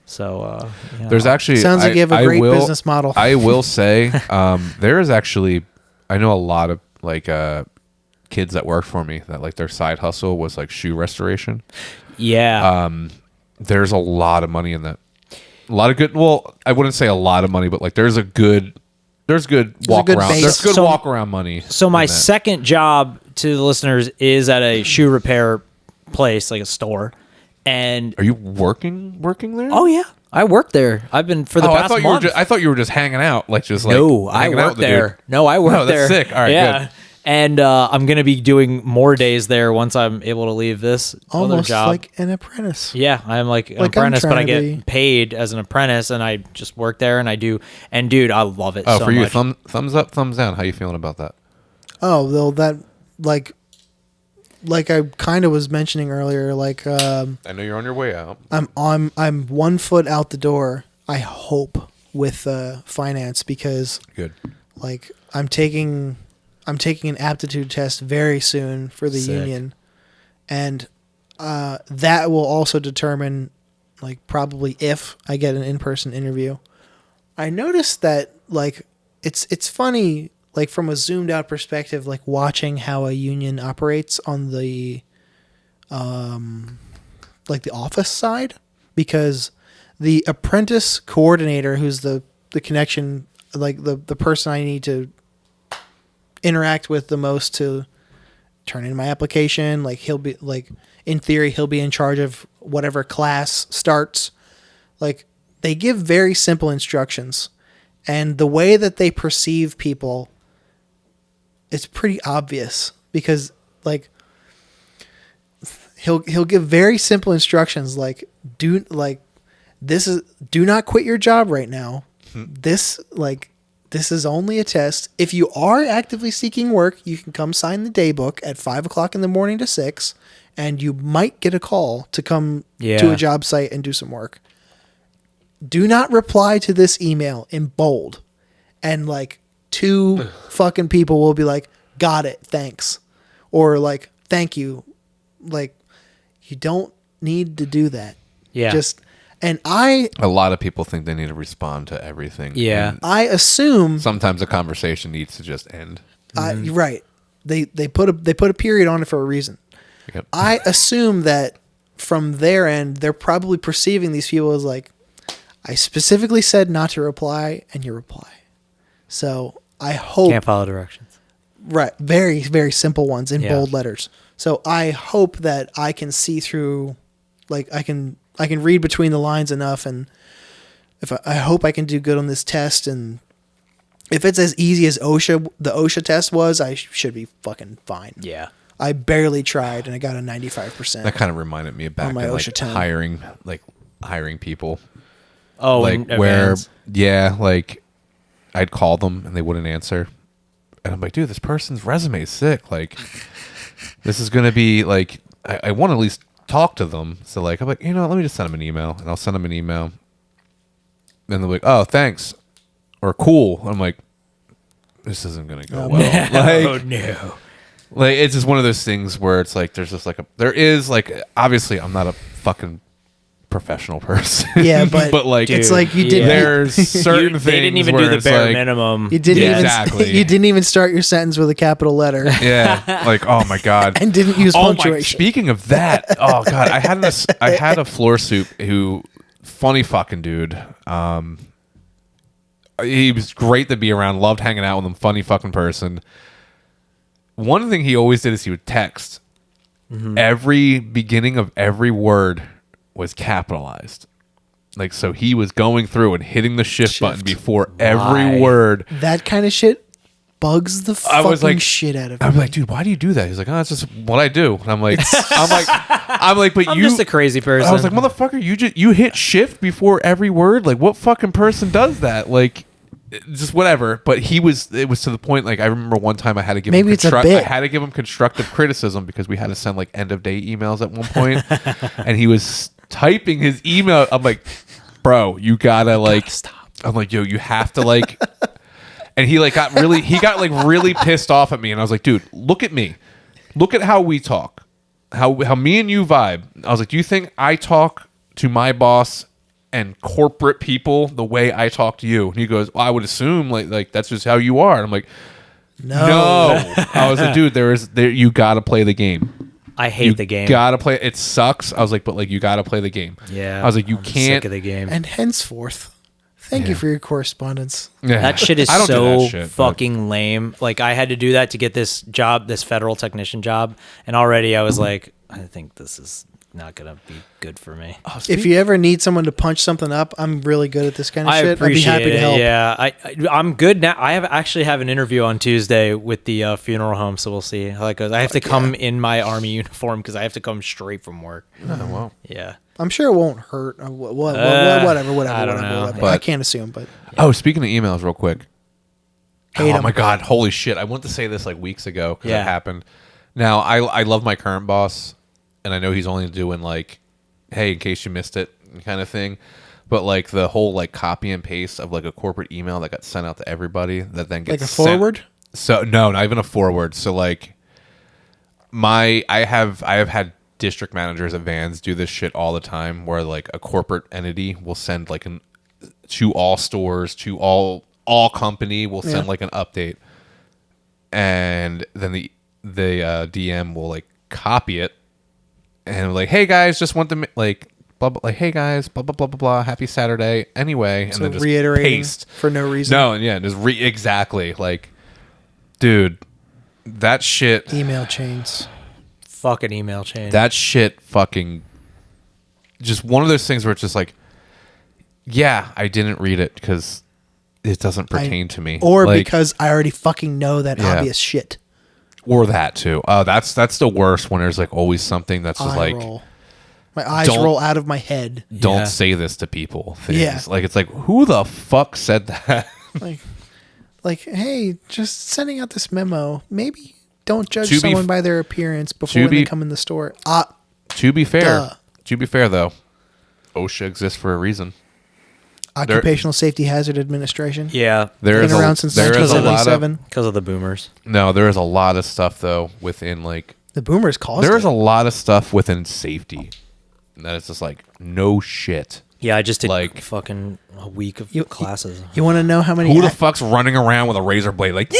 So There's actually Sounds like you have a great business model. I will say there is actually, I know a lot of like kids that work for me that like their side hustle was like shoe restoration. yeah. There's a lot of money in that. A lot of good. Well, I wouldn't say a lot of money, but like there's good walk good around. base. There's good So- walk around money. So my in that. second job to the listeners is at a shoe repair place, like a store. And Are you working there? oh yeah, I work there. I've been for the past I thought month. I thought you were just hanging out, like just like No, I hanging out work with the there. dude. No, I work No, there. that's sick. All right, yeah. good. And I'm gonna be doing more days there once I'm able to leave this other Almost job. like an apprentice. Yeah, I'm like an Like I'm apprentice, but I trying to get be. paid as an apprentice, and I just work there, and I do. And dude, I love it Oh, so for you, much. thumbs up, thumbs down. How you feeling about that? Oh, though that like I kind of was mentioning earlier, like I know you're on your way out. I'm 1 foot out the door. I hope with finance because Good. like I'm taking an aptitude test very soon for the Sick. union, and that will also determine like probably if I get an in-person interview. I noticed that like it's funny like from a zoomed out perspective, like watching how a union operates on the like the office side, because the apprentice coordinator, who's the connection, like the person I need to interact with the most to turn in my application, like he'll be like, in theory, he'll be in charge of whatever class starts. Like they give very simple instructions, and the way that they perceive people, it's pretty obvious because like he'll give very simple instructions like do not quit your job right now. This is only a test. If you are actively seeking work, you can come sign the day book at 5:00 in the morning to 6, and you might get a call to come to a job site and do some work. Do not reply to this email in bold. And like 2 fucking people will be like, got it, thanks. Or like, thank you. Like, you don't need to do that. Yeah. A lot of people think they need to respond to everything. Yeah. and I assume sometimes a conversation needs to just end. you're right. They put a period on it for a reason. Yep. I assume that from their end, they're probably perceiving these people as like, I specifically said not to reply, and you reply. So I hope Can't follow directions. right, very very simple ones in Yeah. bold letters. So I hope that I can see through, like I can read between the lines enough, and I hope I can do good on this test. And if it's as easy as the OSHA test was, I should be fucking fine. Yeah. I barely tried, and I got a 95%. That kind of reminded me of back On my in like OSHA 10. hiring people. Oh, Like in where, advance. yeah, like I'd call them and they wouldn't answer, and I'm like, dude, this person's resume is sick. Like, this is gonna be like, I want to at least talk to them. So like, I'm like, let me just send them an email, and I'll send them an email, and they're like, oh, thanks, or cool. I'm like, this isn't gonna go well. Oh no. Like, it's just one of those things where it's like, there is like, obviously I'm not a fucking professional person. Yeah, but like, it's like you didn't. there's certain things They didn't even where do the it's bare like, minimum. You didn't even. Exactly. You didn't even start your sentence with a capital letter, Yeah, like, oh my god, and didn't use oh my. punctuation. Speaking of that, oh god, I had a floor soup who, funny fucking dude. He was great to be around. Loved hanging out with him. Funny fucking person. One thing he always did is he would text. Every beginning of every word was capitalized. Like, so he was going through and hitting the shift button before every Why? word. That kind of shit bugs the fucking shit out of me. I'm like, dude, why do you do that? He's like, oh, that's just what I do. And I'm like, but I'm you just a crazy person. I was like, motherfucker, you hit shift before every word. Like, what fucking person does that? Like, just whatever. But it was to the point. Like, I remember one time I had to give him I had to give him constructive criticism because we had to send like end of day emails at one point, and he was typing his email. I'm like, bro, you gotta like stop. I'm like, yo, you have to like. And he got really pissed off at me, and I was like, dude, look at me, look at how we talk, how me and you vibe. I was like, do you think I talk to my boss and corporate people the way I talk to you? And he goes, well, I would assume like that's just how you are. And I'm like, no. I was like, dude, you got to play the game. I hate the game. Gotta play. It sucks. I was like, but like you gotta play the game. Yeah. I was like, I'm sick of the game. And henceforth. Thank you for your correspondence. Yeah. That shit is so fucking lame. Like, I had to do that to get this job, this federal technician job, and already I was like, I think this is not gonna be good for me. If you ever need someone to punch something up, I'm really good at this kind of shit. I'd be happy to help. Yeah, I'm good now. I actually have an interview on Tuesday with the funeral home, so we'll see how that goes. I have to come in my Army uniform because I have to come straight from work. Oh, wow. Yeah. I'm sure it won't hurt. Whatever. I don't know. But I can't assume. But oh, speaking of emails, real quick. Hate 'em. My god, holy shit! I wanted to say this like weeks ago because it happened. Now I love my current boss, and I know he's only doing like, hey, in case you missed it, kind of thing. But like the whole like copy and paste of like a corporate email that got sent out to everybody that then gets like a forward. So no, not even a forward. So like I have had district managers at Vans do this shit all the time, where like a corporate entity will send like to all stores, to all company will send like an update, and then the DM will like copy it and like, hey guys, just want to like blah blah, like hey guys, blah blah blah blah blah, happy Saturday anyway, and so then just reiterating paste for no reason. No, yeah, just exactly like, dude, that shit. Email chains. Fucking email chain. That shit fucking just one of those things where it's just like, yeah, I didn't read it because it doesn't pertain to me. Or like, because I already fucking know that obvious shit. Or that too. That's the worst when there's like always something that's just like roll. My eyes roll out of my head. Don't say this to people. Things. Yeah. Like it's like, who the fuck said that? like, hey, just sending out this memo. Maybe don't judge someone by their appearance before they come in the store. To be fair, though, OSHA exists for a reason. Occupational Safety Hazard Administration. Yeah, been around since 1977 because of the boomers. No, there is a lot of stuff though within like the boomers caused. There's a lot of stuff within safety that is just like no shit. Yeah, I just did like fucking a week of classes. You want to know how many? Who the fuck's running around with a razor blade like?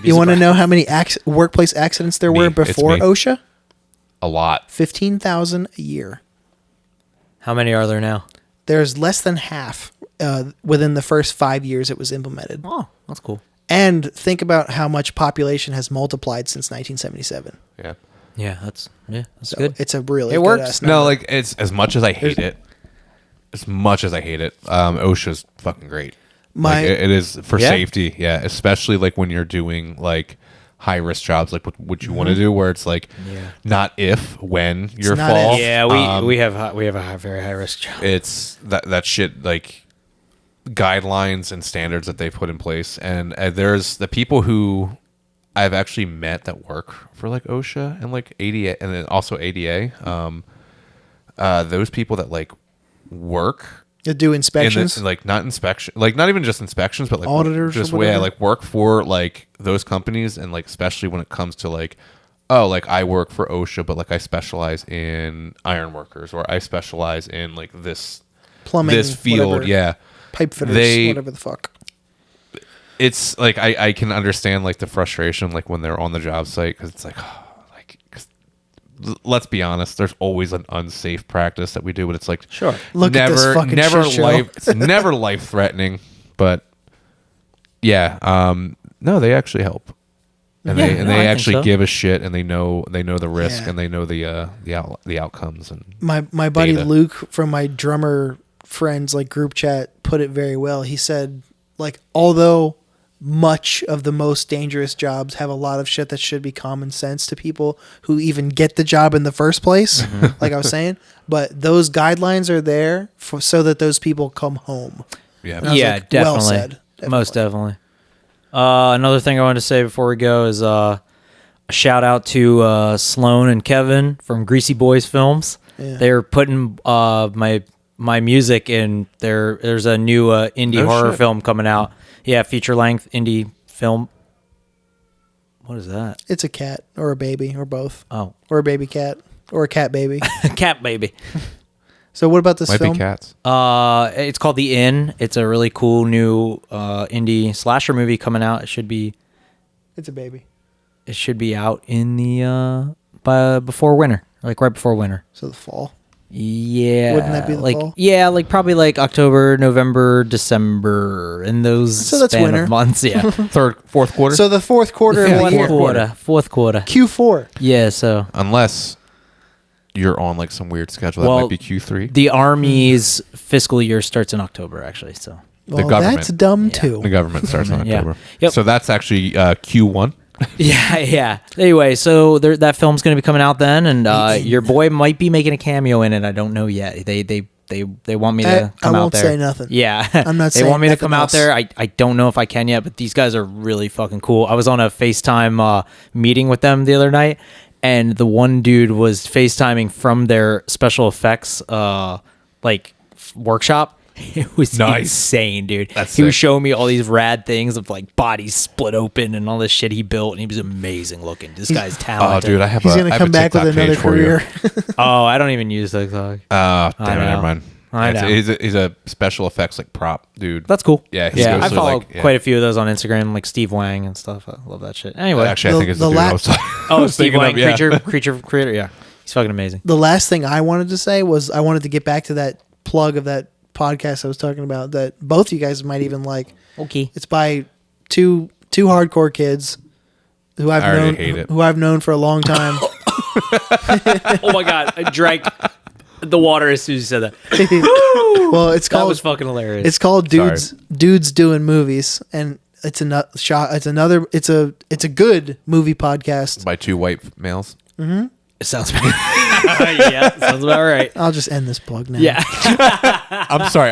You want to know how many workplace accidents there were before OSHA? A lot. 15,000 a year. How many are there now? There's less than half within the first 5 years it was implemented. Oh, that's cool. And think about how much population has multiplied since 1977. Yeah. Yeah, that's good. It's a really it works. No, like it's as much as I hate it. As much as I hate it, OSHA's fucking great. It is for safety, especially like when you're doing like high risk jobs, like what you want to do, where it's like not if, when your fall. Yeah, we have a very high risk job. It's that shit like guidelines and standards that they put in place, and there's the people who I've actually met that work for like OSHA and like ADA, and then also ADA. Those people that like work. You do inspections, like not inspection, like not even just inspections, but like auditors, just way I like work for like those companies, and like especially when it comes to like, oh, like I work for OSHA, but like I specialize in iron workers, or I specialize in like this plumbing, this field, whatever. Pipe fitters, whatever the fuck. It's like I can understand like the frustration like when they're on the job site, because it's like, let's be honest, there's always an unsafe practice that we do, but it's like, sure, look at this fucking shit show. It's never life threatening, but no, they actually help, and they actually give a shit, and they know the risk, and they know the outcomes. And my buddy Luke from my drummer friends like group chat put it very well. He said, like, although much of the most dangerous jobs have a lot of shit that should be common sense to people who even get the job in the first place, like I was saying. But those guidelines are there so that those people come home. Yeah, Definitely. Well said. Definitely. Most definitely. Another thing I wanted to say before we go is a shout out to Sloan and Kevin from Greasy Boys Films. Yeah. They're putting my music in there's a new indie horror film coming out. Yeah, feature length indie film. What is that? It's a cat or a baby or both. Oh, or a baby cat or a cat baby. Cat baby. So what about this Might film? Be cats. It's called The Inn. It's a really cool new indie slasher movie coming out. It's a baby. It should be out in the before winter, like right before winter. So the fall. Yeah. Wouldn't that be the fall? Yeah, like probably like October, November, December, in those so that's span winter. of months. Yeah. Fourth quarter. So the fourth quarter of the year. Fourth quarter. Q4. Yeah. So unless you're on like some weird schedule, that might be Q3. The Army's fiscal year starts in October, actually. So the government. That's dumb too. The government starts in October. Yep. So that's actually Q1. Yeah. Anyway, so that film's going to be coming out then, and your boy might be making a cameo in it. I don't know yet. They want me to come out there. I won't say nothing. Yeah, I'm not saying they want me to come else. out there. I don't know if I can yet, but these guys are really fucking cool. I was on a FaceTime meeting with them the other night, and the one dude was FaceTiming from their special effects workshop. It was insane, dude. He was showing me all these rad things of like bodies split open and all this shit he built, and he was amazing looking. This guy's talented. Oh, dude, he's gonna come back with another career. Oh, I don't even use TikTok. Oh, damn it, never mind. I know. He's a special effects like prop dude. That's cool. Yeah, I follow quite a few of those on Instagram, like Steve Wang and stuff. I love that shit. Anyway, actually, I think it's the dude I was talking. Steve Wang, creature creator. Yeah, he's fucking amazing. The last thing I wanted to say was I wanted to get back to that plug of that podcast I was talking about that both you guys might even like. Okay, it's by two hardcore kids who I've known for a long time. Oh my god, I drank the water as soon as you said that. Well, it's called. That was fucking hilarious. It's called Dudes Doing Movies, and it's a good movie podcast by two white males. Mm-hmm. It sounds sounds about right. I'll just end this plug now. Yeah. I'm sorry.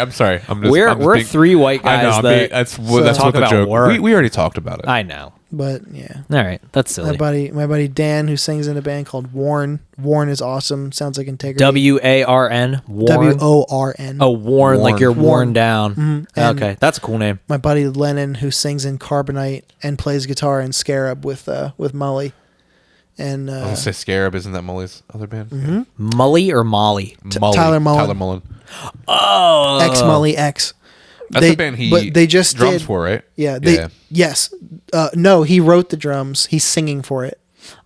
We're three white guys. I know. That's what the joke. We already talked about it. I know. But yeah. All right. That's silly. My buddy Dan, who sings in a band called Warren. Warren is awesome. Sounds like integrity. WARN. Warren. WORN. Oh, Warren, like you're worn down. Mm-hmm. Okay, that's a cool name. My buddy Lennon, who sings in Carbonite and plays guitar in Scarab with Mully. And I was gonna say Scarab, isn't that Mully's other band? Mm-hmm. Mully or Molly? Tyler Mullen. Tyler Mullen. Oh, X Mully X. That's the band they just drums for, right? Yeah. Yes. No, he wrote the drums. He's singing for it.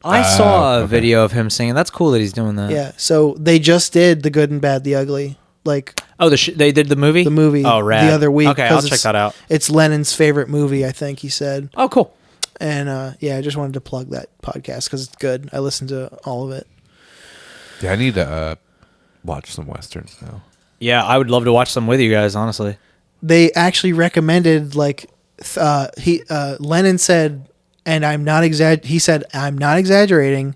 I saw a video of him singing. That's cool that he's doing that. Yeah. So they just did The Good and Bad, the Ugly. Like. Oh, they did the movie? The movie. Oh, rad. The other week. Okay, I'll check that out. It's Lennon's favorite movie, I think he said. Oh, cool. And I just wanted to plug that podcast because it's good. I listened to all of it. Yeah, I need to watch some westerns now. Yeah, I would love to watch some with you guys, honestly. They actually recommended Lennon said, and he said, I'm not exaggerating,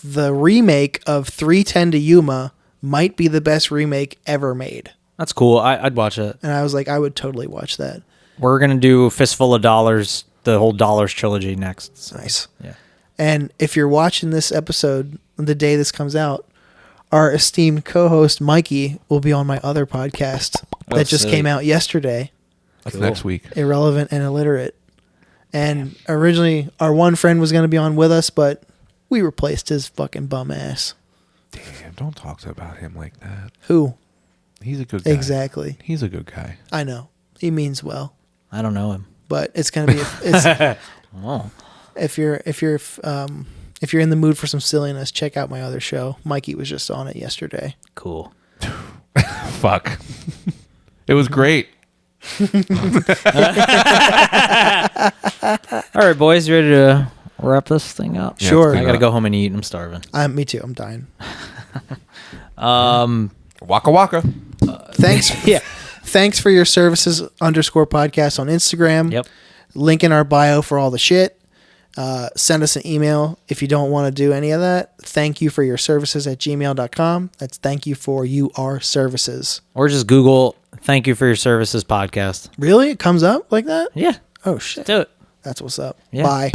the remake of 3:10 to Yuma might be the best remake ever made. That's cool. I'd watch it. And I was like, I would totally watch that. We're going to do Fistful of Dollars, the whole Dollars trilogy next. So. Nice. Yeah. And if you're watching this episode the day this comes out, our esteemed co-host Mikey will be on my other podcast that just came out yesterday. That's next week. Irrelevant and Illiterate. And originally our one friend was going to be on with us, but we replaced his fucking bum ass. Damn, don't talk about him like that. Who? He's a good guy. Exactly. He's a good guy. I know. He means well. I don't know him. But it's going to be oh. If you're in the mood for some silliness, check out my other show. Mikey was just on it yesterday. Cool. Fuck. It was great. All right, boys, you ready to wrap this thing up? Yeah, sure. I got to go home and eat. I'm starving. Me too. I'm dying. Waka waka. Thanks. Thanks for your services _ podcast on Instagram. Yep. Link in our bio for all the shit. Send us an email if you don't want to do any of that. ThankYouForUrServices@gmail.com. That's ThankYouForUrServices. Or just Google Thank You for Your Services podcast. Really? It comes up like that? Yeah. Oh, shit. Do it. That's what's up. Yeah. Bye.